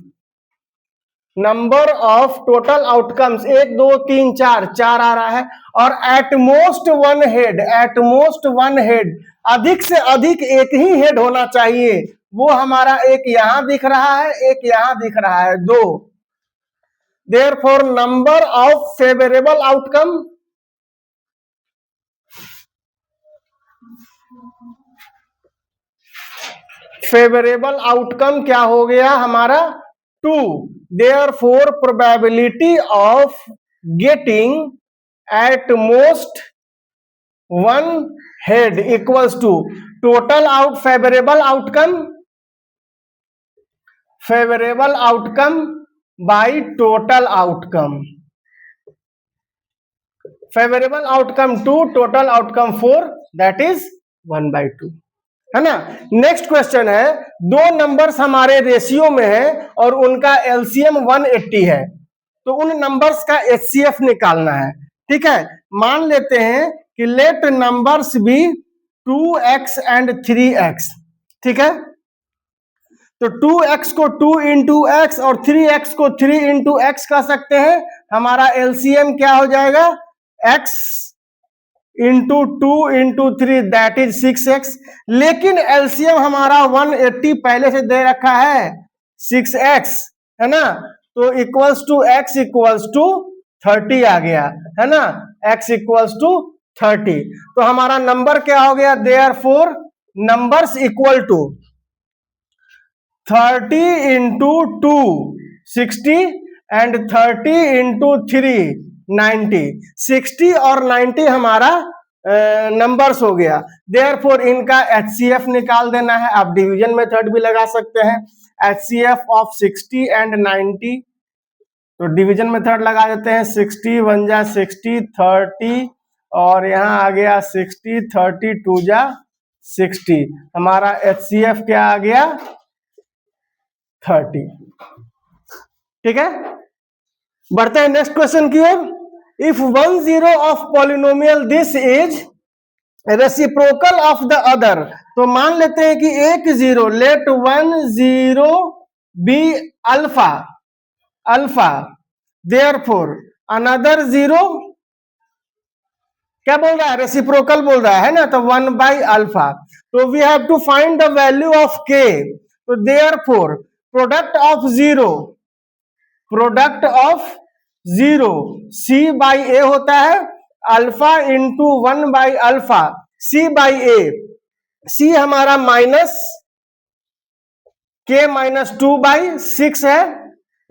number of total outcomes 1 2 3 4 4 आ रहा है, और एटमोस्ट 1 हेड, एटमोस्ट 1 हेड, अधिक से अधिक एक ही हेड होना चाहिए। वो हमारा एक यहां दिख रहा है, एक यहां दिख रहा है, 2। Therefore, number of favorable outcome, favorable outcome क्या हो गया हमारा 2। Therefore, probability of getting at most 1 head equals to total out favorable outcome by total outcome, favorable outcome 2 total outcome 4 that is 1/2, है ना। नेक्स्ट क्वेश्चन है, 2 numbers हमारे ratio में है और उनका एलसीएम 180 है, तो उन नंबर्स का एचसीएफ निकालना है। ठीक है, मान लेते हैं कि late numbers B 2x and 3x। ठीक है, तो 2x को 2 इंटू एक्स और 3x को 3 इंटू एक्स कर सकते हैं। हमारा एलसीएम क्या हो जाएगा, x into 2 into 3 that is 6x। लेकिन एलसीएम हमारा 180 पहले से दे रखा है 6x, है ना, तो equals to x equals to 30 आ गया, है ना, x इक्वल्स टू 30। तो हमारा नंबर क्या हो गया, therefore numbers equal to 30 into 2 60 and 30 into 3 90। 60 और 90 हमारा नंबर्स हो गया। देयरफॉर इनका HCF निकाल देना है। आप डिवीजन मेथड भी लगा सकते हैं। HCF ऑफ 60 एंड 90, तो डिवीजन मेथड लगा देते हैं। 60 1 जा 60, 30 और यहाँ आ गया 60, 30 2 जा 60। हमारा HCF क्या आ गया, 30। ठीक है, बढ़ते हैं नेक्स्ट क्वेश्चन की ओर। If 1 0 of polynomial this is reciprocal of the other, तो मान लेते हैं कि एक zero, let 1 0 be alpha alpha, therefore another zero क्या बोल रहा है, रेसिप्रोकल बोल रहा है ना, तो 1 बाई अल्फा। तो we have to find the value of K. तो therefore product of zero, product of zero C by A होता है, alpha into 1 by alpha C by A. C हमारा माइनस के माइनस 2 बाई 6 है,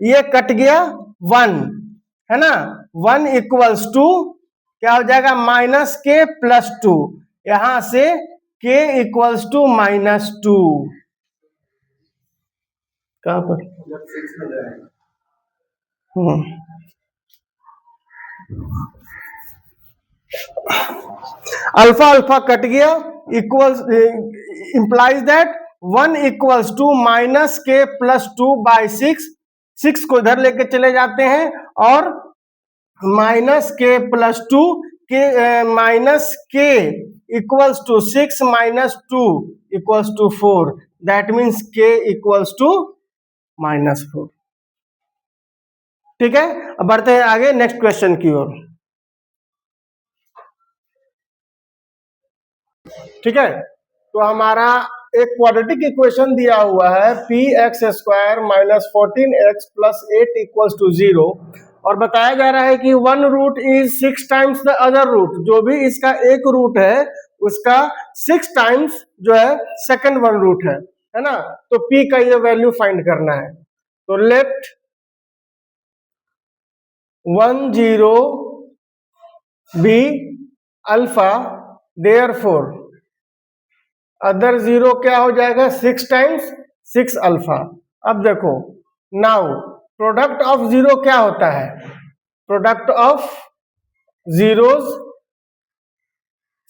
ये cut गया 1, है ना, 1 इक्वल्स टू क्या हो जाएगा, माइनस के प्लस 2। यहां से के इक्वल्स टू माइनस 2। कहां पर, अल्फा अल्फा कट गया, equals implies that 1 equals to minus k plus 2 by 6। 6 को इधर लेके चले जाते हैं और माइनस के प्लस 2 के minus k equals to 6 minus 2 equals to 4, that means k equals to -4। ठीक है, अब बढ़ते हैं आगे नेक्स्ट क्वेश्चन की ओर। ठीक है, तो हमारा एक क्वाड्रेटिक इक्वेशन दिया हुआ है p x square minus 14x plus 8 equals to 0, और बताया जा रहा है कि 1 root is 6 times the other root. जो भी इसका एक रूट है उसका 6 टाइम्स जो है सेकंड 1 रूट है ना। तो p का ये वैल्यू फाइंड करना है। तो let 1 0 be alpha, therefore other zero क्या हो जाएगा, 6 टाइम्स 6 अल्फा। अब देखो, नाउ प्रोडक्ट ऑफ जीरो क्या होता है, product of zeros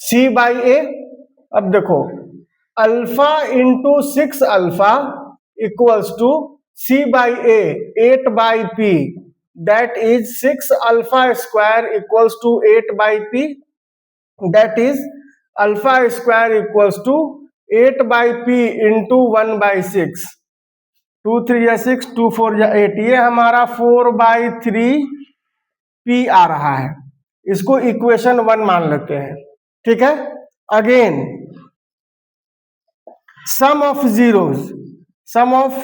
C by A. अब देखो, alpha into 6 alpha equals to C by A 8 by P, that is 6 alpha square equals to 8 by P, that is alpha square equals to 8 by P into 1 by 6। 2 3 या 6, 2 4 या 8, ये हमारा 4 by 3 P आ रहा है। इसको equation 1 मान लेते हैं। ठीक है, again sum of zeros, sum of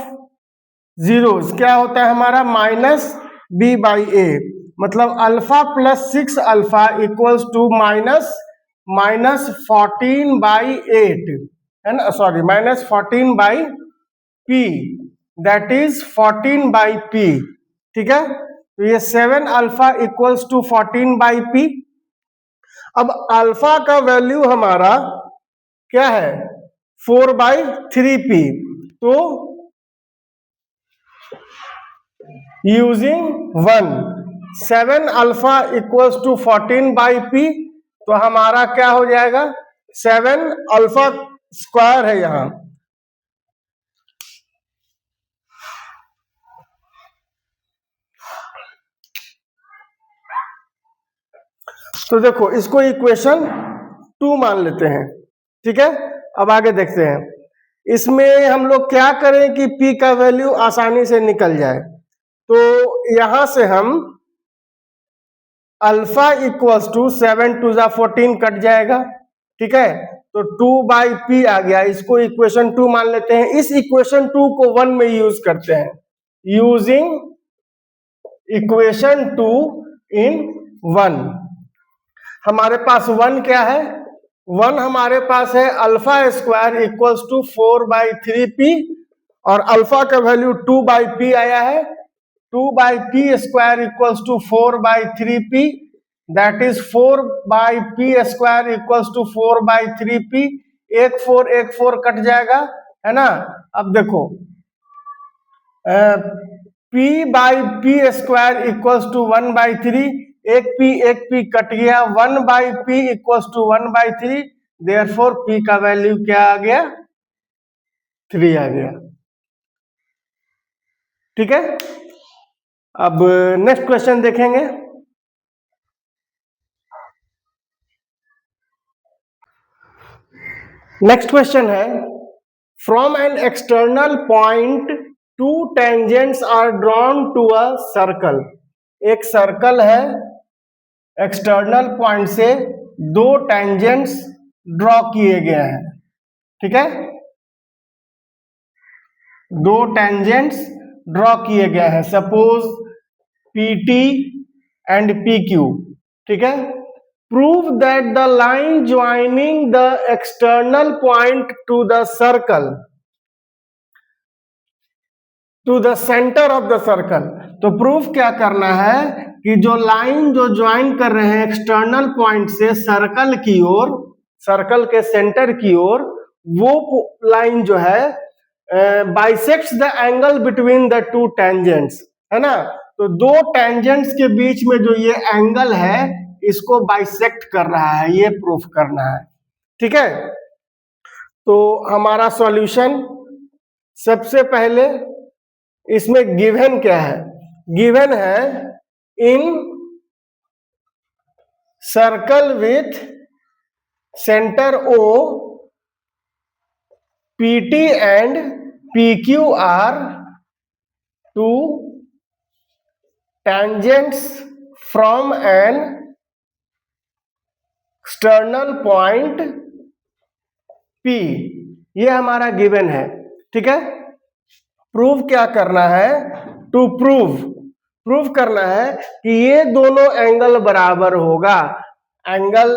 zeros क्या होता है हमारा, माइनस बी बाई ए, मतलब alpha plus 6 alpha equals to minus 14 by 8, है ना, sorry minus 14 by P, that is 14 by p. ठीक है, तो ये 7 alpha equals to 14 by p. अब अल्फा का वैल्यू हमारा क्या है, 4 बाई 3 पी। तो using 1, 7 alpha equals to 14 by P, तो हमारा क्या हो जाएगा, 7 अल्फा स्क्वायर है यहां, तो देखो इसको इक्वेशन 2 मान लेते हैं। ठीक है, अब आगे देखते हैं। इसमें हम लोग क्या करें कि p का वैल्यू आसानी से निकल जाए। तो यहां से हम अल्फा इक्वल्स टू 7 टू ज़ा 14 कट जाएगा, ठीक है। तो 2/p आ गया, इसको इक्वेशन 2 मान लेते हैं। इस इक्वेशन 2 को 1 में यूज करते हैं, यूजिंग इक्वेशन 2 इन 1। हमारे पास 1 क्या है, 1 हमारे पास है alpha square equals to 4/3p, और अल्फा का वैल्यू 2/p आया है। 2/p square equals to 4/3p, that is 4/p square equals to 4/3p। एक 4 कट जाएगा, है ना। अब देखो p/p स्क्वायर इक्वल्स टू 1/3, एक p कट गया, 1/p equals to 1/3, therefore p का वैल्यू क्या आ गया, 3 आ गया, ठीक है। अब नेक्स्ट क्वेश्चन देखेंगे। नेक्स्ट क्वेश्चन है, from an external point 2 tangents are drawn to a circle. एक सर्कल है, एक्सटर्नल पॉइंट से 2 टेंजेंट्स ड्रॉ किए गए हैं, ठीक है। 2 टेंजेंट्स ड्रॉ किए गए हैं, सपोज PT एंड PQ, ठीक है। Prove that the line joining the external point to the circle to the centre of the circle. तो प्रूफ क्या करना है कि जो लाइन जो ज्वाइन कर रहे हैं एक्सटर्नल पॉइंट से सर्कल की ओर, सर्कल के सेंटर की ओर, वो लाइन जो है bisects the angle between the 2 tangents, है ना। तो 2 टेंजेंट्स के बीच में जो ये एंगल है इसको बाइसेक्ट कर रहा है, ये प्रूफ करना है, ठीक है। तो हमारा सॉल्यूशन, सबसे पहले इसमें गिवन क्या है, गिवन है in circle with centre O PT and PQ are 2 tangents from an external point P, ये हमारा गिवन है, ठीक है। प्रूव क्या करना है, टू प्रूव करना है कि ये दोनों एंगल बराबर होगा। Angle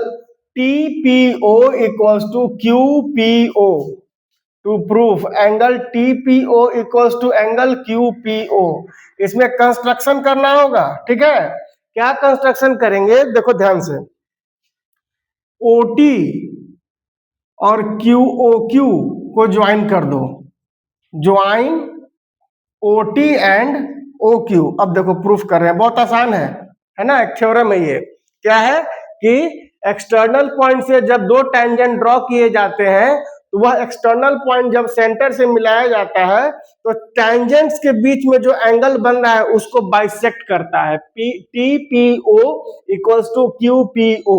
TPO equals to QPO, to proof angle TPO equals to angle QPO। इसमें कंस्ट्रक्शन करना होगा, ठीक है। क्या कंस्ट्रक्शन करेंगे, देखो ध्यान से। OT और QOQ को ज्वाइन कर दो, ज्वाइन OT एंड OQ। अब देखो प्रूफ कर रहे हैं, बहुत आसान है ना। एक थ्योरम है ये, क्या है कि एक्सटर्नल पॉइंट से जब 2 टेंजेंट ड्रॉ किए जाते हैं तो वह एक्सटर्नल पॉइंट जब सेंटर से मिलाया जाता है तो टेंजेंट्स के बीच में जो एंगल बन रहा है उसको बाइसेक्ट करता है। TPO equals to QPO।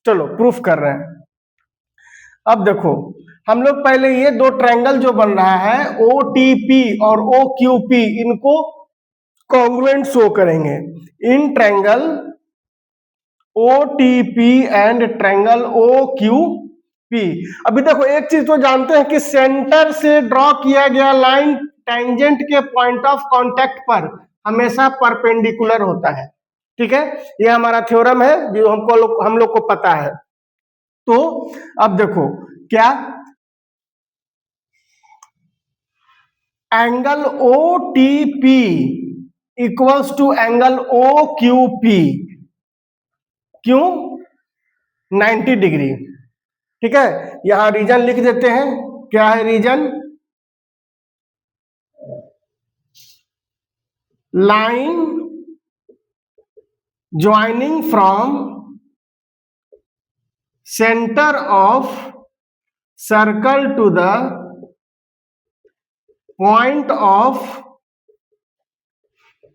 चलो प्रूफ कर रहे हैं। अब देखो हम लोग पहले ये 2 ट्रायंगल जो बन रहा है OTP और OQP, इनको कॉन्ग्रुएंट शो करेंगे। In triangle OTP and triangle OQP। अभी देखो एक चीज तो जानते हैं कि सेंटर से ड्रॉ किया गया लाइन टेंजेंट के पॉइंट ऑफ कांटेक्ट पर हमेशा परपेंडिकुलर होता है, ठीक है। ये हमारा थ्योरम है जो हम लोग को पता है। तो अब देखो क्या, angle OTP equals to angle OQP, क्यों, 90 डिग्री, ठीक है। यहां रीजन लिख देते हैं, क्या है reason, line joining from centre of circle to the point of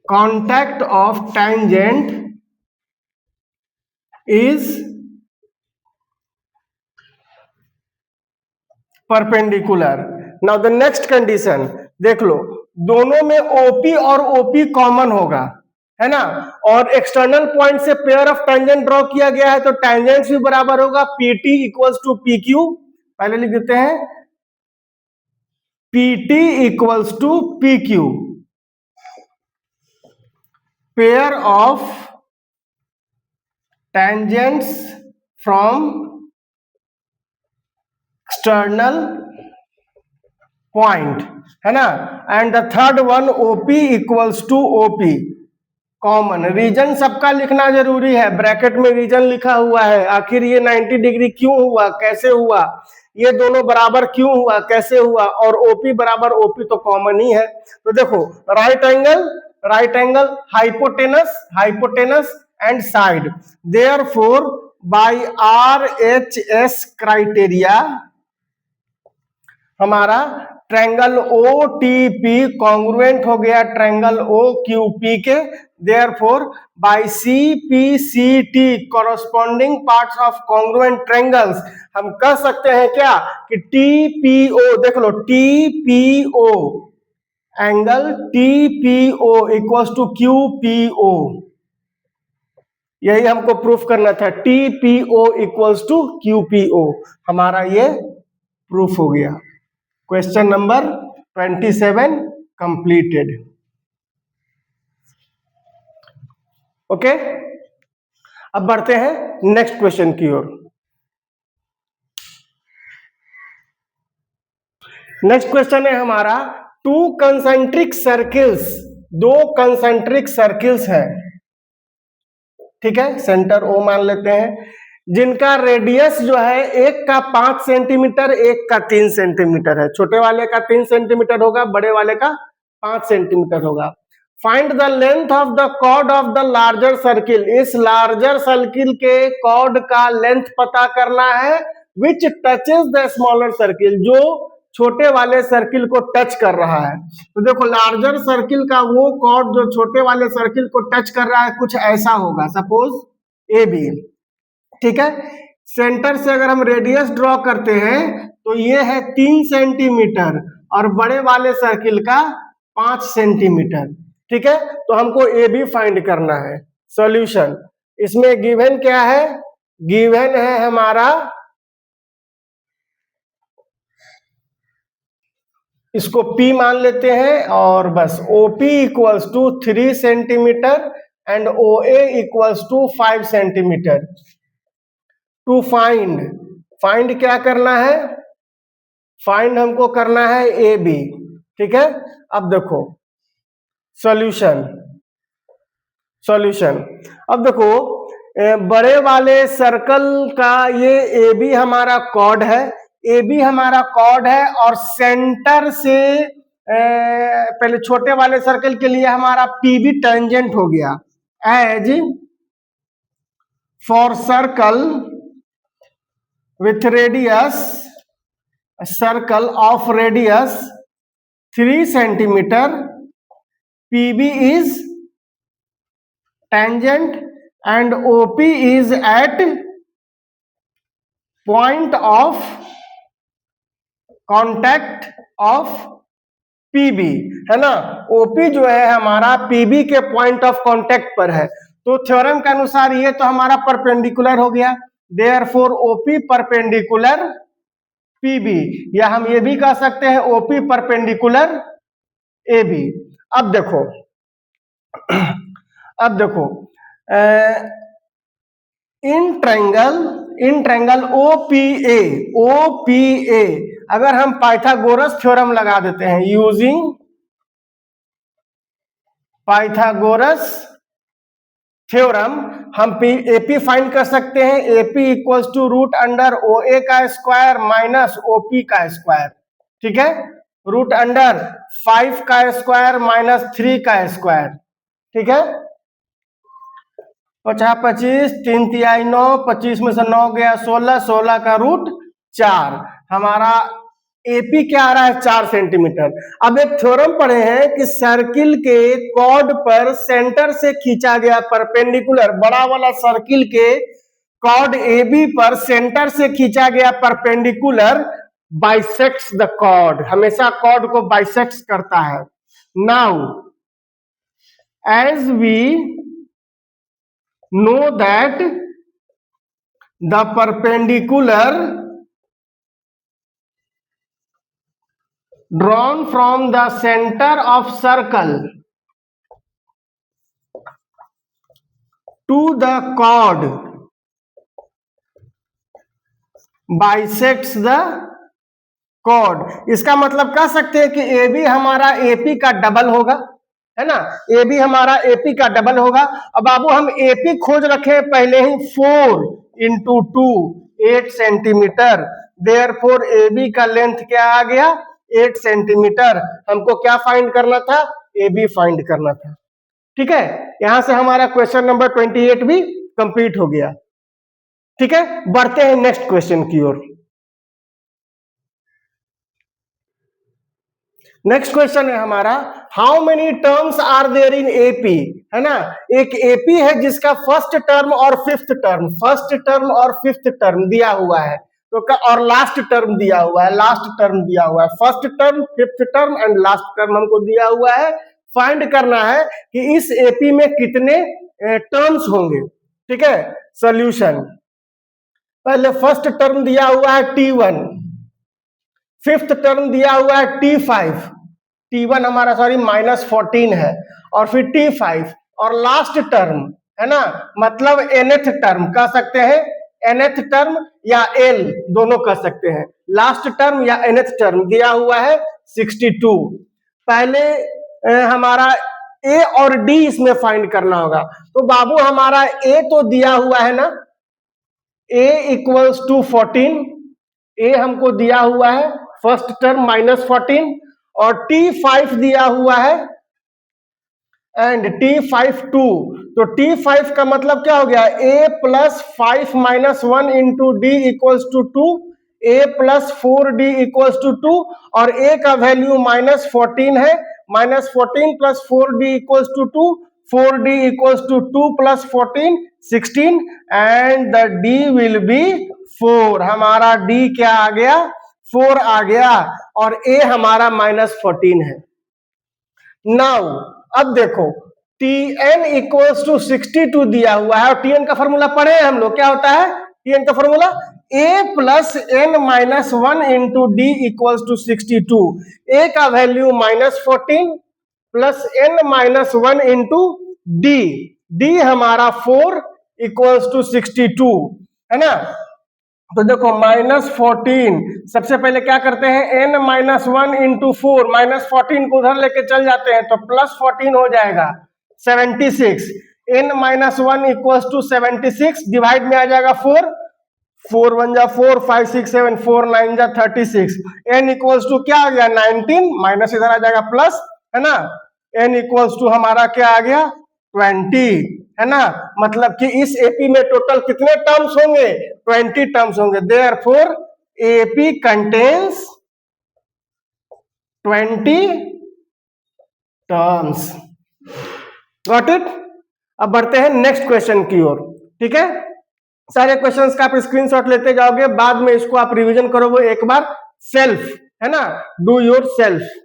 contact of tangent is perpendicular. Now the next condition देख लो, दोनों में ओपी और ओपी कॉमन होगा, है ना, और एक्सटर्नल पॉइंट से पेयर ऑफ टेंजेंट ड्रॉ किया गया है, तो टेंजेंट भी बराबर होगा पीटी इक्वल्स टू पीक्यू। पहले लिख देते हैं PT equals to PQ, pair of tangents from external point, है ना, and the third one OP equals to OP common. Reason सबका लिखना जरूरी है, ब्रैकेट में रीजन लिखा हुआ है, आखिर ये 90 डिग्री क्यों हुआ, कैसे हुआ, ये दोनों बराबर क्यों हुआ, कैसे हुआ, और ओपी बराबर ओपी तो कॉमन ही है। तो देखो right angle hypotenuse and side, therefore by RHS criteria हमारा triangle O T P congruent हो गया ट्रायंगल ओ क्यू पी के, therefore by C P C T corresponding parts of congruent triangles, हम कह सकते हैं क्या कि टी पी ओ, देख लो T P O angle T P O equals to Q P O, यही हमको प्रूफ करना था, T P O equals to Q P O, हमारा ये प्रूफ हो गया। Question number 27 completed. ओके, अब बढ़ते हैं नेक्स्ट क्वेश्चन की ओर। नेक्स्ट क्वेश्चन है हमारा टू कंसेंट्रिक सर्किल्स, दो कंसेंट्रिक सर्किल्स हैं, ठीक है, सेंटर ओ मान लेते हैं, जिनका रेडियस जो है एक का 5 सेंटीमीटर एक का 3 सेंटीमीटर है, छोटे वाले का 3 सेंटीमीटर होगा, बड़े वाले का 5 सेंटीमीटर होगा। Find the length of the chord of the larger circle, इस लार्जर सर्किल के कॉर्ड का लेंथ पता करना है, which touches the smaller circle, जो छोटे वाले सर्किल को टच कर रहा है। तो देखो लार्जर सर्किल का वो कॉर्ड जो छोटे वाले सर्किल को टच कर रहा है कुछ ऐसा होगा, सपोज ए बी, ठीक है, सेंटर से अगर हम रेडियस ड्रॉ करते हैं तो ये है 3 सेंटीमीटर और बड़े वाले सर्किल का 5 सेंटीमीटर, ठीक है, तो हमको ए बी फाइंड करना है। सॉल्यूशन, इसमें गिवन क्या है, गिवन है हमारा, इसको P मान लेते हैं और बस OP equals to 3 centimetre and OA equals to 5 centimetre. To find क्या करना है, फाइंड हमको करना है AB, ठीक है। अब देखो सॉल्यूशन, अब देखो बड़े वाले सर्कल का ये AB हमारा कॉर्ड है, AB हमारा कॉर्ड है और सेंटर से पहले छोटे वाले सर्कल के लिए हमारा PB टेंजेंट हो गया, as for circle with radius, circle of radius 3 centimetre, PB is tangent and OP is at point of contact of PB, है ना, OP जो है हमारा PB के पॉइंट ऑफ कांटेक्ट पर है, तो थ्योरम के अनुसार ये तो हमारा परपेंडिकुलर हो गया, देयरफॉर OP परपेंडिकुलर PB, या हम ये भी कह सकते हैं OP परपेंडिकुलर AB। अब देखो इन ट्रायंगल OPA अगर हम पाइथागोरस थ्योरम लगा देते हैं, यूजिंग पाइथागोरस थ्योरम, हम AP फाइंड कर सकते हैं, AP equals to root under OA का स्क्वायर माइनस OP का स्क्वायर, ठीक है, रूट अंडर 5 का स्क्वायर माइनस 3 का स्क्वायर, ठीक है, 50 25 3 तिहाई 9, 25 में से 9 गया 16, 16 का रूट 4, हमारा AP क्या आ रहा है 4 सेंटीमीटर। अब एक थ्योरम पढ़े हैं कि सर्किल के कॉर्ड पर सेंटर से खींचा गया परपेंडिकुलर, बड़ा वाला सर्किल के कॉर्ड AB पर सेंटर से खींचा गया परपेंडिकुलर बाइसेक्ट्स द कॉर्ड, हमेशा कॉर्ड को बाइसेक्ट्स करता है। Now as we know that the perpendicular drawn from the centre of circle to the chord bisects the chord. इसका मतलब कह सकते हैं कि ए बी हमारा एपी का डबल होगा, है ना, ए बी हमारा एपी का डबल होगा। अब बाबू हम एपी खोज रखे पहले ही 4 into 2 8 centimetre, therefore A B का लेंथ क्या आ गया 8 सेंटीमीटर। हमको क्या फाइंड करना था, ए बी फाइंड करना था। ठीक है, यहां से हमारा क्वेश्चन नंबर 28 भी कंप्लीट हो गया। ठीक है, बढ़ते हैं नेक्स्ट क्वेश्चन की ओर। नेक्स्ट क्वेश्चन है हमारा, how many terms are there in AP, है ना। एक एपी है जिसका फर्स्ट टर्म और फिफ्थ टर्म, फर्स्ट टर्म और फिफ्थ टर्म दिया हुआ है, तो और लास्ट टर्म दिया हुआ है, लास्ट टर्म दिया हुआ है, first term fifth term and last term हमको दिया हुआ है। फाइंड करना है कि इस एपी में कितने टर्म्स होंगे। ठीक है, सॉल्यूशन, पहले फर्स्ट टर्म दिया हुआ है T1, फिफ्थ टर्म दिया हुआ है T5, T1 हमारा सॉरी -14 है, और फिर T5 और लास्ट टर्म, है ना, मतलब nth टर्म कह सकते हैं, nth टर्म या L दोनों कह सकते हैं, लास्ट टर्म या nth टर्म दिया हुआ है 62। पहले हमारा A और D इसमें फाइंड करना होगा। तो बाबू हमारा A तो दिया हुआ है ना, A इक्वल्स टू 14, A हमको दिया हुआ है फर्स्ट टर्म -14, और T5 दिया हुआ है एंड T5 2, तो T5 का मतलब क्या हो गया, A plus 5 - 1 into D equals to 2, A plus 4D equals to 2, और A का वैल्यू -14 है, -14 plus 4D equals to 2, 4D equals to 2 plus 14 16, and the D will be 4। हमारा D क्या आ गया, 4 आ गया, और A हमारा -14 है। नाउ अब देखो Tn इक्वल्स टू 62 दिया हुआ है, और Tn का फॉर्मूला पढ़े हैं हम लोग, क्या होता है Tn का formula, A plus n minus 1 into D equals to 62, A का value -14 plus n minus 1 into D, D हमारा 4 इक्वल्स टू 62, है ना। तो देखो -14, सबसे पहले क्या करते हैं, n माइनस 1 इंटू 4, -14 को उधर लेके चल जाते हैं तो +14 हो जाएगा 76, n minus 1 equals to 76, divide में आ जाएगा 4, 4 1 जा 4, 5 6 7, 4 9 जा 36, n इक्वल्स टू क्या आ गया 19, माइनस इधर आ जाएगा प्लस, है ना, n इक्वल्स टू हमारा क्या आ गया 20, है ना। मतलब कि इस एपी में टोटल कितने टर्म्स होंगे, 20 टर्म्स होंगे, therefore AP contains 20 terms. Got it. अब बढ़ते हैं नेक्स्ट क्वेश्चन की ओर। ठीक है, सारे क्वेश्चंस का आप स्क्रीनशॉट लेते जाओगे, बाद में इसको आप रिवीजन करोगे एक बार सेल्फ, है ना, डू योर सेल्फ।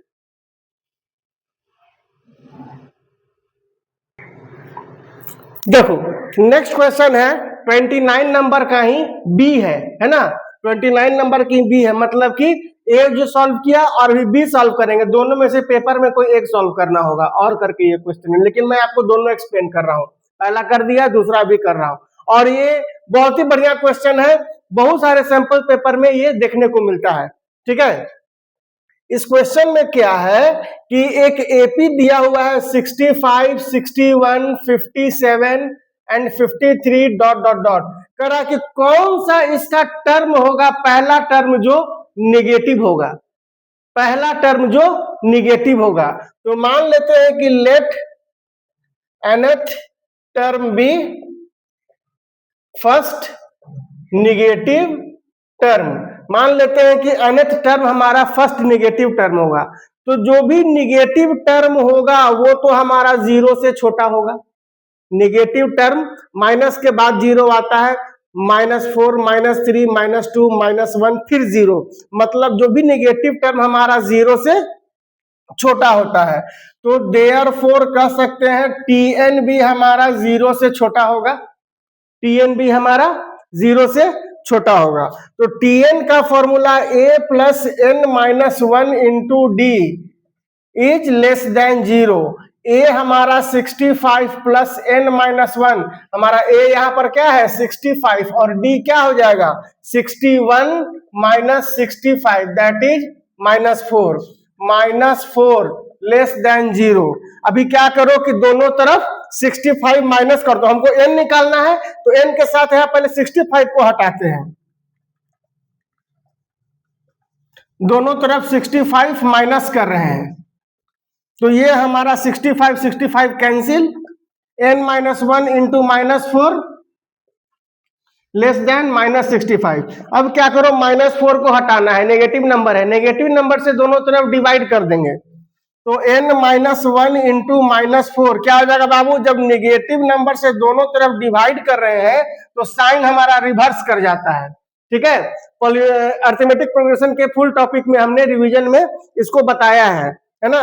देखो नेक्स्ट क्वेश्चन है 29 नंबर का ही बी है ना, 29 नंबर की बी है, मतलब कि ए जो सॉल्व किया और भी बी सॉल्व करेंगे, दोनों में से पेपर में कोई एक सॉल्व करना होगा और करके ये क्वेश्चन है, लेकिन मैं आपको दोनों एक्सप्लेन कर रहा हूँ, पहला कर दिया दूसरा भी कर रहा हूँ, और ये बहुत ही बढ़िया क्वेश्चन है, बहुत सारे सैंपल पेपर में ये देखने को मिलता है। ठीक है, इस क्वेश्चन में क्या है कि एक एपी दिया हुआ है 65, 61, 57 एंड 53 डॉट डॉट डॉट, करा कि कौन सा इसका टर्म होगा, पहला टर्म जो निगेटिव होगा, पहला टर्म जो निगेटिव होगा। तो मान लेते हैं कि let nth term be first negative term, मान लेते हैं कि nth टर्म हमारा फर्स्ट निगेटिव टर्म होगा, तो जो भी निगेटिव टर्म होगा वो तो हमारा 0 से छोटा होगा, निगेटिव टर्म माइनस के बाद 0 आता है, -4 -3 -2 -1 फिर 0, मतलब जो भी नेगेटिव टर्म हमारा 0 से छोटा होता है। तो देयरफॉर कह सकते हैं Tn भी हमारा 0 से छोटा होगा, Tn भी हमारा 0 से छोटा होगा। तो Tn का formula a plus n minus 1 into D is less than 0। a हमारा 65 प्लस n माइनस 1, हमारा a यहाँ पर क्या है 65 और d क्या हो जाएगा 61 minus 65 that is -4, -4 less than 0। अभी क्या करो कि दोनों तरफ 65 माइनस कर दो, हमको n निकालना है तो n के साथ यहाँ पहले 65 को हटाते हैं, दोनों तरफ 65 माइनस कर रहे हैं, तो ये हमारा 65 cancel, n minus 1 into -4 less than -65। अब क्या करो -4 को हटाना है, नेगेटिव नंबर है, नेगेटिव नंबर से दोनों तरफ डिवाइड कर देंगे, तो n माइनस 1 इंटू -4 क्या हो जाएगा बाबू, जब नेगेटिव नंबर से दोनों तरफ डिवाइड कर रहे हैं तो साइन हमारा रिवर्स कर जाता है। ठीक है, अर्थमेटिक प्रोग्रेशन के फुल टॉपिक में हमने रिवीजन में इसको बताया है ना।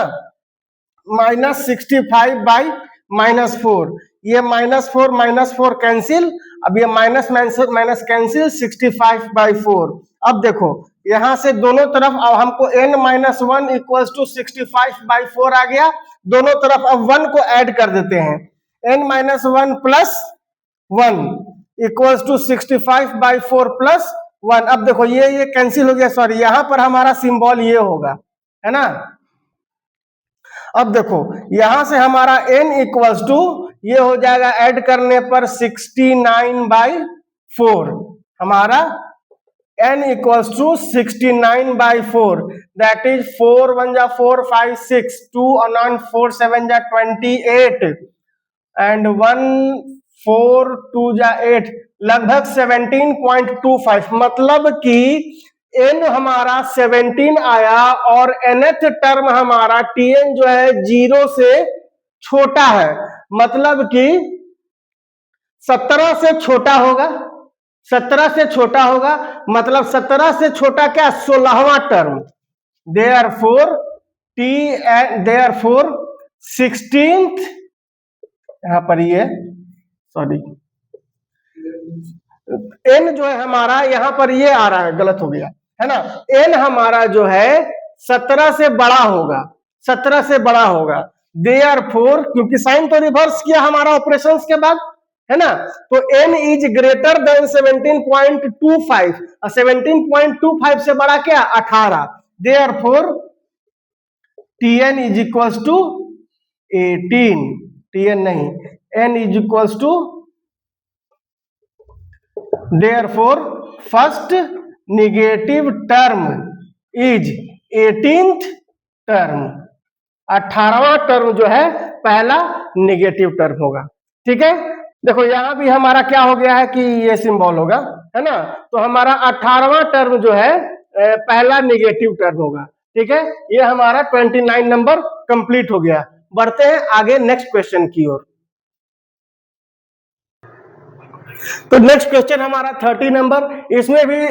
-65 बाई -4, ये -4 कैंसिल, अब ये माइनस माइनस कैंसिल 65 बाई 4। अब देखो यहां से दोनों तरफ अब हमको n minus 1 equals to 65 by 4 आ गया, दोनों तरफ अब 1 को ऐड कर देते हैं, n minus 1 plus 1 equals to 65 by 4 plus 1। अब देखो ये कैंसिल हो गया, सॉरी यहां पर हमारा सिंबल ये होगा, है ना। अब देखो यहां से हमारा n इक्वल्स टू ये हो जाएगा, ऐड करने पर 69 बाई 4, हमारा n equals to 69 by 4 that is 4 1 जा 4 5 6 2 और 4 7 जा 28 एंड 1 4 2 जा 8 लगभग 17.25, मतलब कि n हमारा 17 आया और nth टर्म हमारा Tn जो है 0 से छोटा है, मतलब कि 17 से छोटा होगा, 17 से छोटा होगा, मतलब 17 से छोटा क्या 16वां टर्म, देयरफॉर 16th, यहां पर ये सॉरी n जो है हमारा यहां पर ये आ रहा है, गलत हो गया है ना, n हमारा जो है 17 से बड़ा होगा, 17 से बड़ा होगा, देयरफॉर क्योंकि साइन तो रिवर्स किया हमारा ऑपरेशंस के बाद, है ना, तो n इज ग्रेटर देन 17.25 और 17.25 से बड़ा क्या 18, therefore Tn is equals to 18, Tn नहीं n is equals to, therefore first negative term is 18th term, 18वां टर्म जो है पहला नेगेटिव टर्म होगा। ठीक है, देखो यहां भी हमारा क्या हो गया है कि ये सिंबल होगा, है ना, तो हमारा 18वां टर्म जो है पहला नेगेटिव टर्म होगा। ठीक है, ये हमारा 29 नंबर कंप्लीट हो गया। बढ़ते हैं आगे नेक्स्ट क्वेश्चन की ओर। तो नेक्स्ट क्वेश्चन हमारा 30 नंबर, इसमें भी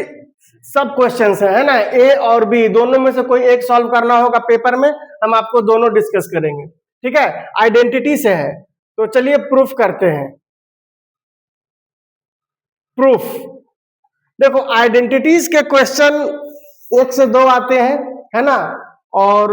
सब क्वेश्चंस है ना, ए और बी दोनों में से कोई एक सॉल्व करना होगा पेपर में, हम आपको दोनों डिस्कस करेंगे। ठीक है, आइडेंटिटी से है, तो चलिए प्रूफ करते हैं। प्रूफ देखो आइडेंटिटीज के क्वेश्चन 1 से 2 आते हैं, है ना, और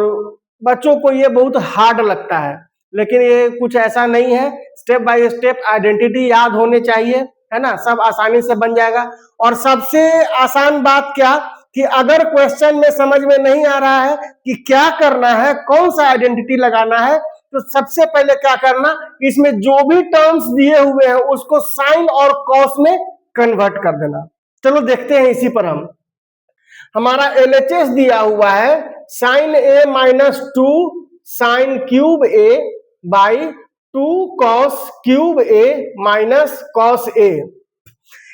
बच्चों को ये बहुत हार्ड लगता है, लेकिन ये कुछ ऐसा नहीं है, स्टेप बाय स्टेप आइडेंटिटी याद होने चाहिए, है ना, सब आसानी से बन जाएगा। और सबसे आसान बात क्या कि अगर क्वेश्चन में समझ में नहीं आ रहा है कि क्या करना है, कौन सा आइडेंटिटी लगाना है, तो सबसे पहले क्या करना, इसमें जो भी टर्म्स दिए हुए हैं उसको साइन और कॉस में कन्वर्ट कर देना। चलो देखते हैं इसी पर हम, हमारा LHS दिया हुआ है sine a minus 2 sine cube a by 2 cos cube a minus cos a।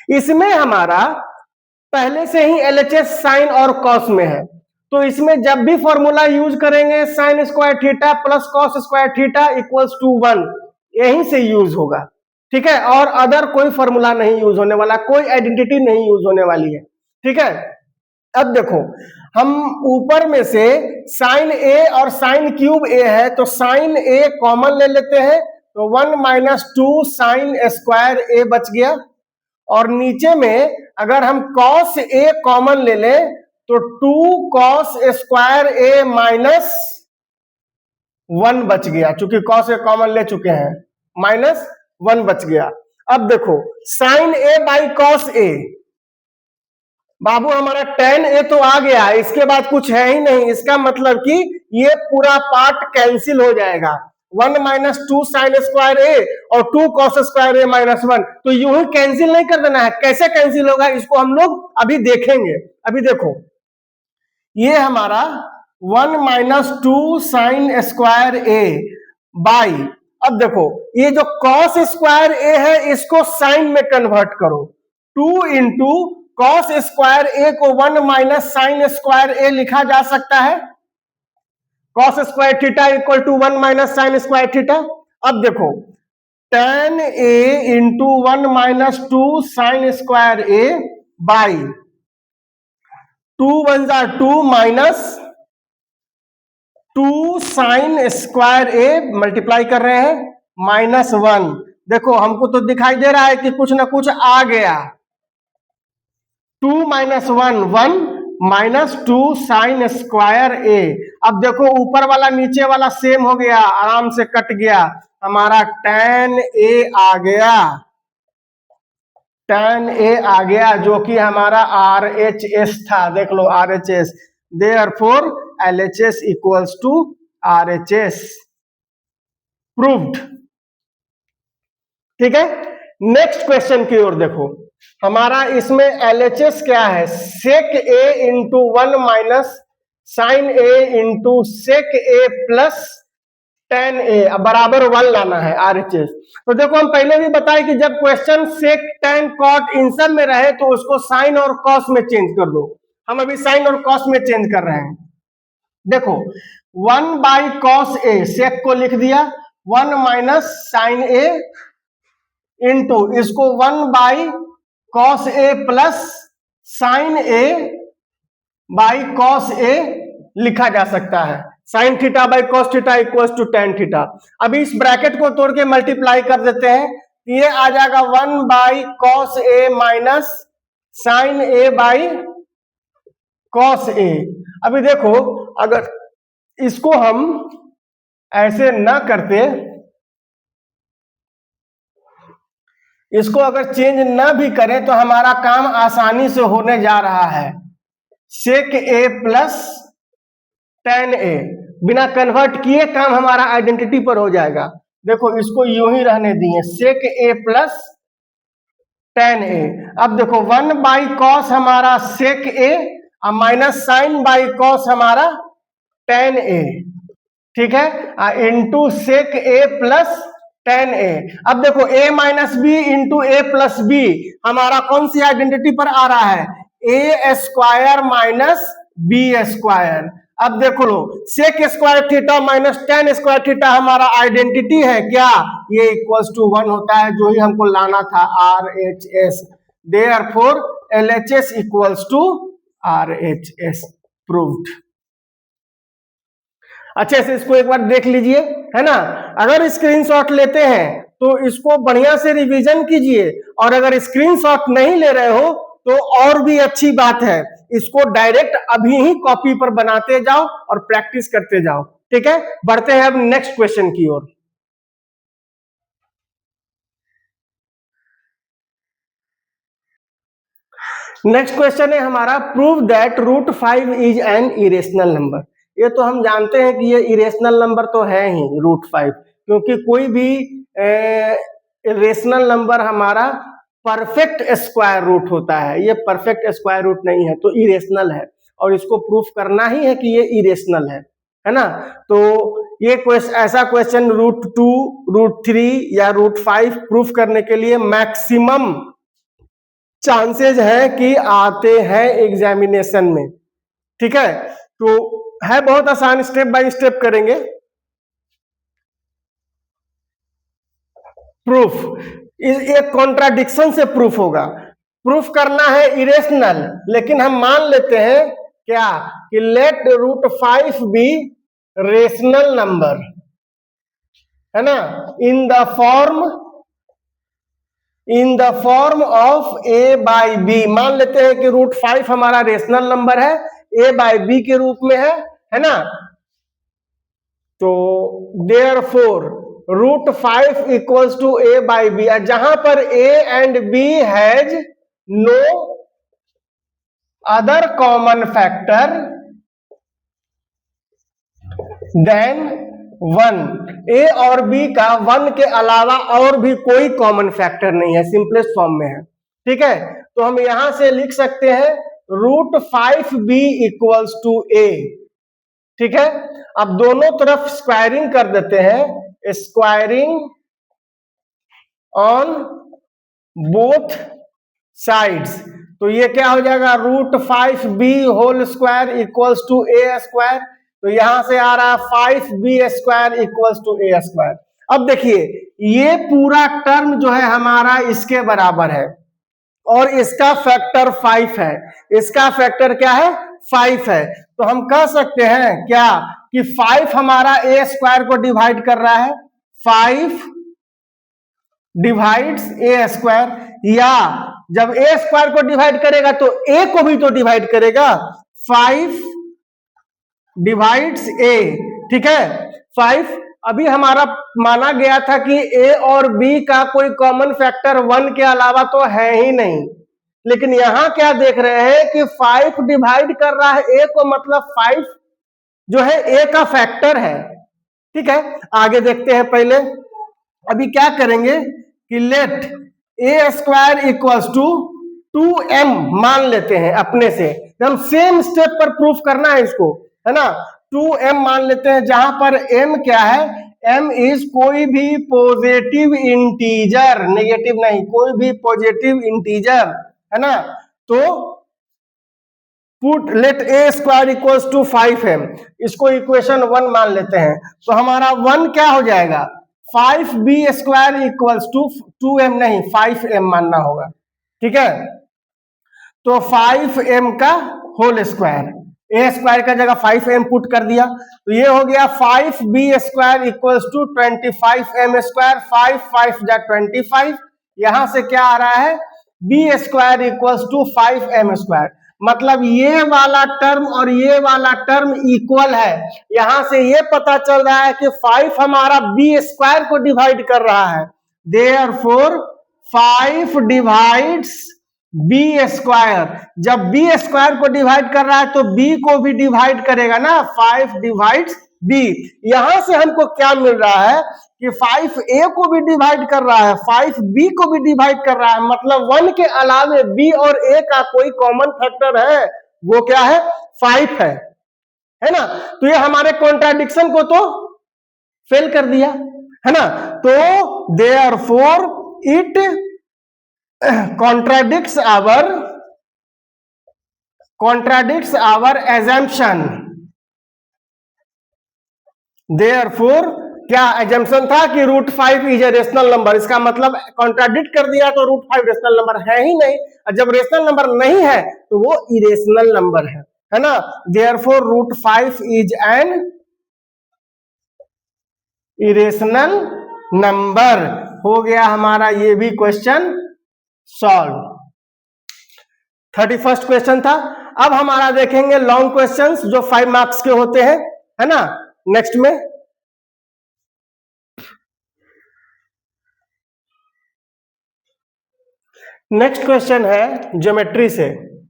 इसमें हमारा पहले से ही LHS साइन और कॉस में है, तो इसमें जब भी फॉर्मूला यूज करेंगे sine square theta plus cos square theta equals to 1, यहीं से यूज होगा। ठीक है, और अदर कोई फॉर्मूला नहीं यूज होने वाला, कोई आइडेंटिटी नहीं यूज होने वाली है। ठीक है, अब देखो हम ऊपर में से साइन ए और साइन क्यूब ए है, तो साइन ए कॉमन ले लेते हैं, तो 1 माइनस 2 साइन स्क्वायर ए बच गया। और नीचे में अगर हम कॉस ए कॉमन ले लें तो 2 कॉस स्क्वायर ए माइनस 1 बच गया, चूंकि कॉस ए कॉमन ले चुके हैं, माइनस 1 बच गया। अब देखो साइन ए बाई कॉस ए, बाबू हमारा tan ए तो आ गया, इसके बाद कुछ है ही नहीं, इसका मतलब कि ये पूरा पार्ट कैंसिल हो जाएगा। 1 माइनस 2 साइन स्क्वायर ए और 2 कॉस स्क्वायर ए माइनस 1, तो यूं ही कैंसिल नहीं कर देना है। कैसे कैंसिल होगा इसको हम लोग अभी देखेंगे। अभी देखो ये हमारा 1 minus 2 sine square A by, अब देखो ये जो कॉस स्क्वायर ए है इसको साइन में कन्वर्ट करो, 2 इंटू कॉस स्क्वायर ए को 1 माइनस साइन स्क्वायर ए लिखा जा सकता है, cos square theta equal to 1 minus sine square theta. अब देखो tan A into 1 minus 2 sine square A by 2 1 जा 2 minus 2 sine square A multiply कर रहे हैं माइनस 1। देखो हमको तो दिखाई दे रहा है कि कुछ ना कुछ आ गया, 2 माइनस 1 1 माइनस 2 साइन स्क्वायर ए। अब देखो ऊपर वाला नीचे वाला सेम हो गया, आराम से कट गया, हमारा tan ए आ गया, tan ए आ गया जो कि हमारा RHS था, देख लो RHS, therefore LHS equals to RHS, proved. ठीक है, नेक्स्ट क्वेश्चन की ओर देखो, हमारा इसमें LHS क्या है, सेक ए into 1 minus sine A into sec A plus tan A, अब बराबर 1 लाना है RHS। तो देखो हम पहले भी बताए कि जब क्वेश्चन सेक tan कॉट इन सब में रहे तो उसको साइन और कॉस में चेंज कर दो, हम अभी साइन और कॉस में चेंज कर रहे हैं। देखो 1 बाई कॉस ए, सेक को लिख दिया, 1 माइनस साइन ए इंटू इसको 1 by cos A plus sine A by cos A लिखा जा सकता है, sine theta by cos theta equals to tan theta. अभी इस ब्रैकेट को तोड़ के मल्टीप्लाई कर देते हैं, ये आ जाएगा 1 by cos A minus sine A by cos A. अभी देखो अगर इसको हम ऐसे ना करते, इसको अगर चेंज ना भी करें तो हमारा काम आसानी से होने जा रहा है, सेक ए प्लस tan ए, बिना कन्वर्ट किए काम हमारा आइडेंटिटी पर हो जाएगा। देखो इसको यूं ही रहने दिए, सेक ए प्लस tan ए। अब देखो 1 बाई कॉस हमारा सेक ए और माइनस साइन बाई कॉस हमारा tan ए, ठीक है, into sec A plus tan A. अब देखो a minus B into A plus B हमारा कौन सी आइडेंटिटी पर आ रहा है, A square minus B square. अब देखो लो sec square theta minus tan square theta हमारा आइडेंटिटी है क्या, ये इक्वल्स टू 1 होता है, जो ही हमको लाना था RHS, therefore LHS equals to RHS, proved. अच्छे से इसको एक बार देख लीजिए, है ना। अगर स्क्रीनशॉट लेते हैं तो इसको बढ़िया से रिवीजन कीजिए, और अगर स्क्रीनशॉट नहीं ले रहे हो तो और भी अच्छी बात है, इसको डायरेक्ट अभी ही कॉपी पर बनाते जाओ और प्रैक्टिस करते जाओ। ठीक है, बढ़ते हैं अब नेक्स्ट क्वेश्चन की ओर। नेक्स्ट क्वेश्चन है हमारा, prove that root 5 is an irrational number. ये तो हम जानते हैं कि ये इरेशनल नंबर तो है ही रूट 5, क्योंकि कोई भी इरेशनल नंबर हमारा परफेक्ट स्क्वायर रूट होता है, ये परफेक्ट स्क्वायर रूट नहीं है तो इरेशनल है, और इसको प्रूफ करना ही है कि ये इरेशनल है ना। तो ये ऐसा क्वेश्चन रूट 2, रूट 3 या रूट 5 प्रूफ करने के लिए मैक्सिमम चांसेस है कि आते हैं एग्जामिनेशन में। ठीक है, तो है बहुत आसान, स्टेप बाय स्टेप करेंगे। प्रूफ, एक कॉन्ट्राडिक्शन से प्रूफ होगा। प्रूफ करना है इरेशनल, लेकिन हम मान लेते हैं क्या कि लेट √5 बी रेशनल नंबर, है ना, in the form of A by B. मान लेते हैं कि √5 हमारा रेशनल नंबर है, ए बाई बी के रूप में है ना। तो therefore √5 equals to A by B, जहां पर A and B has no other common factor than 1। A और बी का 1 के अलावा और भी कोई कॉमन फैक्टर नहीं है, सिंपलेस्ट फॉर्म में है। ठीक है, तो हम यहां से लिख सकते हैं √5b इक्वल्स टू ए। ठीक है, अब दोनों तरफ स्क्वायरिंग कर देते हैं, स्क्वायरिंग ऑन बोथ साइड्स। तो ये क्या हो जाएगा, √5b whole square equals to A square. तो यहां से आ रहा है 5b² equals to A square. अब देखिए ये पूरा टर्म जो है हमारा इसके बराबर है और इसका फैक्टर 5 है, इसका फैक्टर क्या है, 5 है। तो हम कह सकते हैं क्या कि 5 हमारा a² को डिवाइड कर रहा है, 5 डिवाइड्स a², या जब a² को डिवाइड करेगा तो a को भी तो डिवाइड करेगा, 5 डिवाइड्स a। ठीक है, 5 अभी हमारा माना गया था कि a और b का कोई कॉमन फैक्टर 1 के अलावा तो है ही नहीं, लेकिन यहां क्या देख रहे हैं कि 5 डिवाइड कर रहा है a को, मतलब 5 जो है a का फैक्टर है। ठीक है, आगे देखते हैं। पहले अभी क्या करेंगे कि late a² equals to 2m मान लेते हैं अपने से, हम सेम स्टेप पर प्रूफ करना है इसको, है ना। 2m मान लेते हैं, जहां पर m क्या है, m इज कोई भी पॉजिटिव इंटीजर, नेगेटिव नहीं, कोई भी पॉजिटिव इंटीजर, है ना। तो put late a² equals to 5m, इसको इक्वेशन 1 मान लेते हैं। तो हमारा 1 क्या हो जाएगा, 5b² इक्वल्स टू 2m नहीं 5m मानना होगा। ठीक है, तो 5m का होल स्क्वायर, a² का जगह 5m पुट कर दिया, तो ये हो गया 5b² इक्वल्स टू 25m², 5 5 जा 25, यहां से क्या आ रहा है, b² इक्वल्स टू 5m²। मतलब ये वाला टर्म और ये वाला टर्म इक्वल है। यहां से ये पता चल रहा है कि 5 हमारा b² को डिवाइड कर रहा है, देयरफॉर 5 डिवाइड्स b²। जब b² को डिवाइड कर रहा है तो b को भी डिवाइड करेगा ना, 5 डिवाइड्स b। यहां से हमको क्या मिल रहा है कि 5a को भी डिवाइड कर रहा है, 5b को भी डिवाइड कर रहा है, मतलब 1 के अलावे b और a का कोई कॉमन फैक्टर है, वो क्या है, 5 है ना। तो ये हमारे कॉन्ट्राडिक्शन को तो फेल कर दिया, है ना। तो therefore it contradicts our assumption। therefore क्या assumption था कि √5 इज ए रेशनल नंबर, इसका मतलब कॉन्ट्राडिक्ट कर दिया तो √5 रेशनल नंबर है ही नहीं, और जब रेशनल नंबर नहीं है तो वो इरेशनल नंबर है ना। therefore √5 is an irrational number. हो गया हमारा ये भी क्वेश्चन सॉल्व। 31st क्वेश्चन था। अब हमारा देखेंगे लॉन्ग क्वेश्चंस जो 5 मार्क्स के होते हैं, है ना। नेक्स्ट में नेक्स्ट क्वेश्चन है ज्योमेट्री से,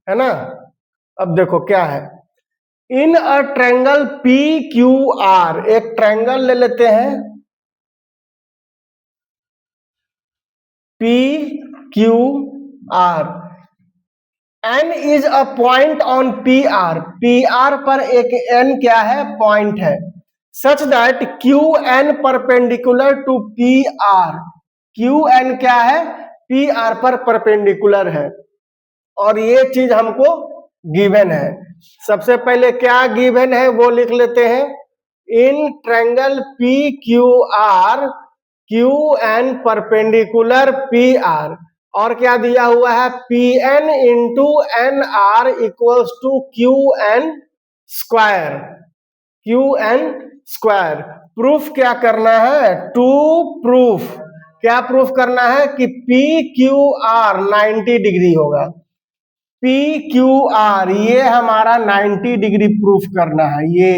है ना। अब देखो क्या है, इन अ ट्रायंगल PQR, एक ट्रायंगल ले लेते हैं PQR, N is a point on PR, PR पर एक N क्या है, पॉइंट है, such that QN perpendicular to PR, QN क्या है, PR पर परपेंडिकुलर है, और ये चीज हमको गिवन है। सबसे पहले क्या गिवन है वो लिख लेते हैं, in triangle PQR Q N perpendicular P R, और क्या दिया हुआ है, P N into N R equals to Q N square, Q N square. Proof क्या करना है, टू प्रूफ, क्या प्रूफ करना है कि पी क्यू आर 90 डिग्री होगा, पी क्यू आर ये हमारा 90 डिग्री प्रूफ करना है, ये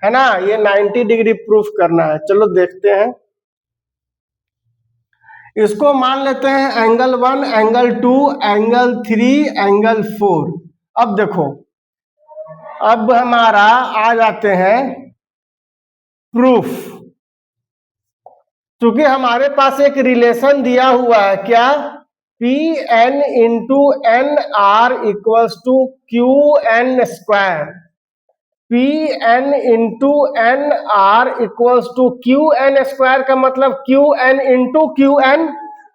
है ना, ये 90 डिग्री प्रूफ करना है। चलो देखते हैं, इसको मान लेते हैं एंगल 1, एंगल 2, एंगल 3, एंगल 4। अब देखो, अब हमारा आ जाते हैं प्रूफ, क्योंकि हमारे पास एक रिलेशन दिया हुआ है, क्या, P N into N R equals to Q N square, P N into N R equals to Q N square का मतलब Q N into Q N.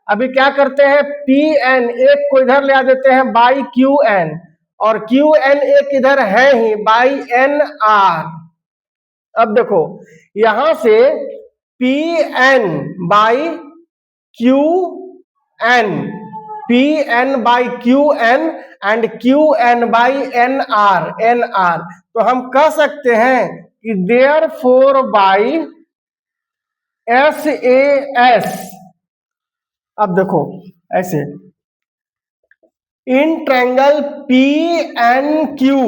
अभी क्या करते हैं, पी एन एक को इधर ले आ देते हैं बाई क्यू एन, और क्यू एन एक इधर है ही बाई एन आर। अब देखो यहां से P N by Q N, P N by Q N and Q N by N R, N R, तो हम कह सकते हैं कि therefore by S A S. अब देखो ऐसे, in triangle P N Q,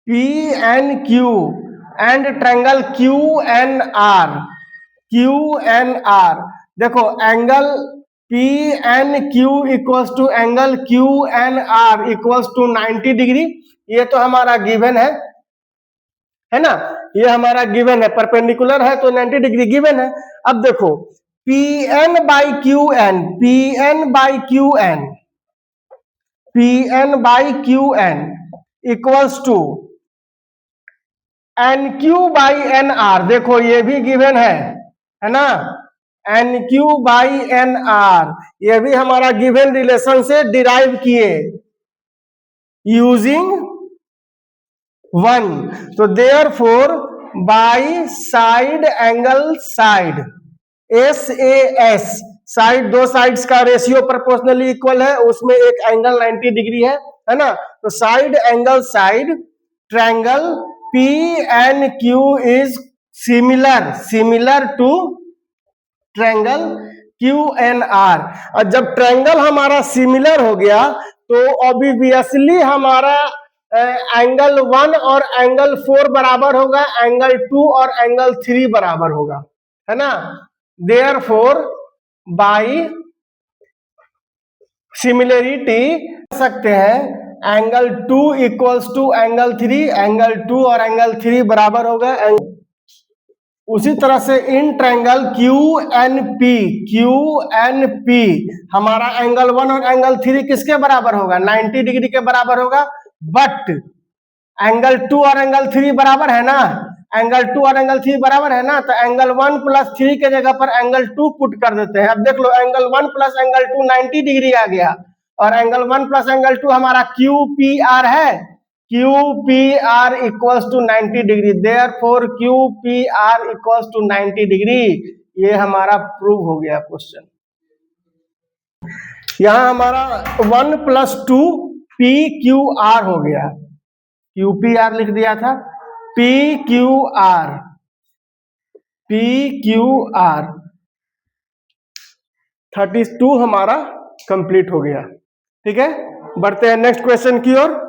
P N Q and triangle Q N R, Q N R, देखो angle P N Q equals to angle Q N R equals to 90 degree, ये तो हमारा given है ना, ये हमारा गिवन है, perpendicular है तो 90 डिग्री गिवन है। अब देखो P N by Q N, P N by Q N, P N by Q N equals to N Q by N R, देखो ये भी गिवन है ना, N Q by N R, ये भी हमारा गिवन रिलेशन से डिराइव किए यूजिंग 1। तो therefore by side angle side, S A S, side दो साइड्स का रेशियो प्रोपोर्शनली इक्वल है, उसमें एक एंगल 90 डिग्री है ना, तो side angle side triangle P N Q is similar to triangle Q N R. और जब ट्रायंगल हमारा सिमिलर हो गया तो ऑब्वियसली हमारा एंगल 1 और एंगल 4 बराबर होगा, एंगल 2 और एंगल 3 बराबर होगा, है ना। देयरफॉर बाई सिमिलरिटी सकते हैं angle 2 equals to angle 3, angle 2 और एंगल 3 बराबर होगा। उसी तरह से in triangle Q N P हमारा एंगल 1 और एंगल 3 किसके बराबर होगा, 90 डिग्री के बराबर होगा, बट एंगल 2 और एंगल 3 बराबर है ना, एंगल 2 और एंगल 3 बराबर है ना, तो एंगल 1 प्लस 3 के जगह पर एंगल 2 पुट कर देते हैं। अब देख लो एंगल 1 प्लस एंगल 2 90 डिग्री आ गया, और एंगल 1 प्लस एंगल 2 हमारा क्यू पी आर है, Q P R equals to 90 degree, therefore Q P R equals to 90 degree. ये हमारा प्रूव हो गया क्वेश्चन। यहां हमारा 1 प्लस 2 पी क्यू आर हो गया, क्यू पी आर लिख दिया था, P Q R, P Q R 32 हमारा कंप्लीट हो गया। ठीक है, बढ़ते हैं नेक्स्ट क्वेश्चन की ओर।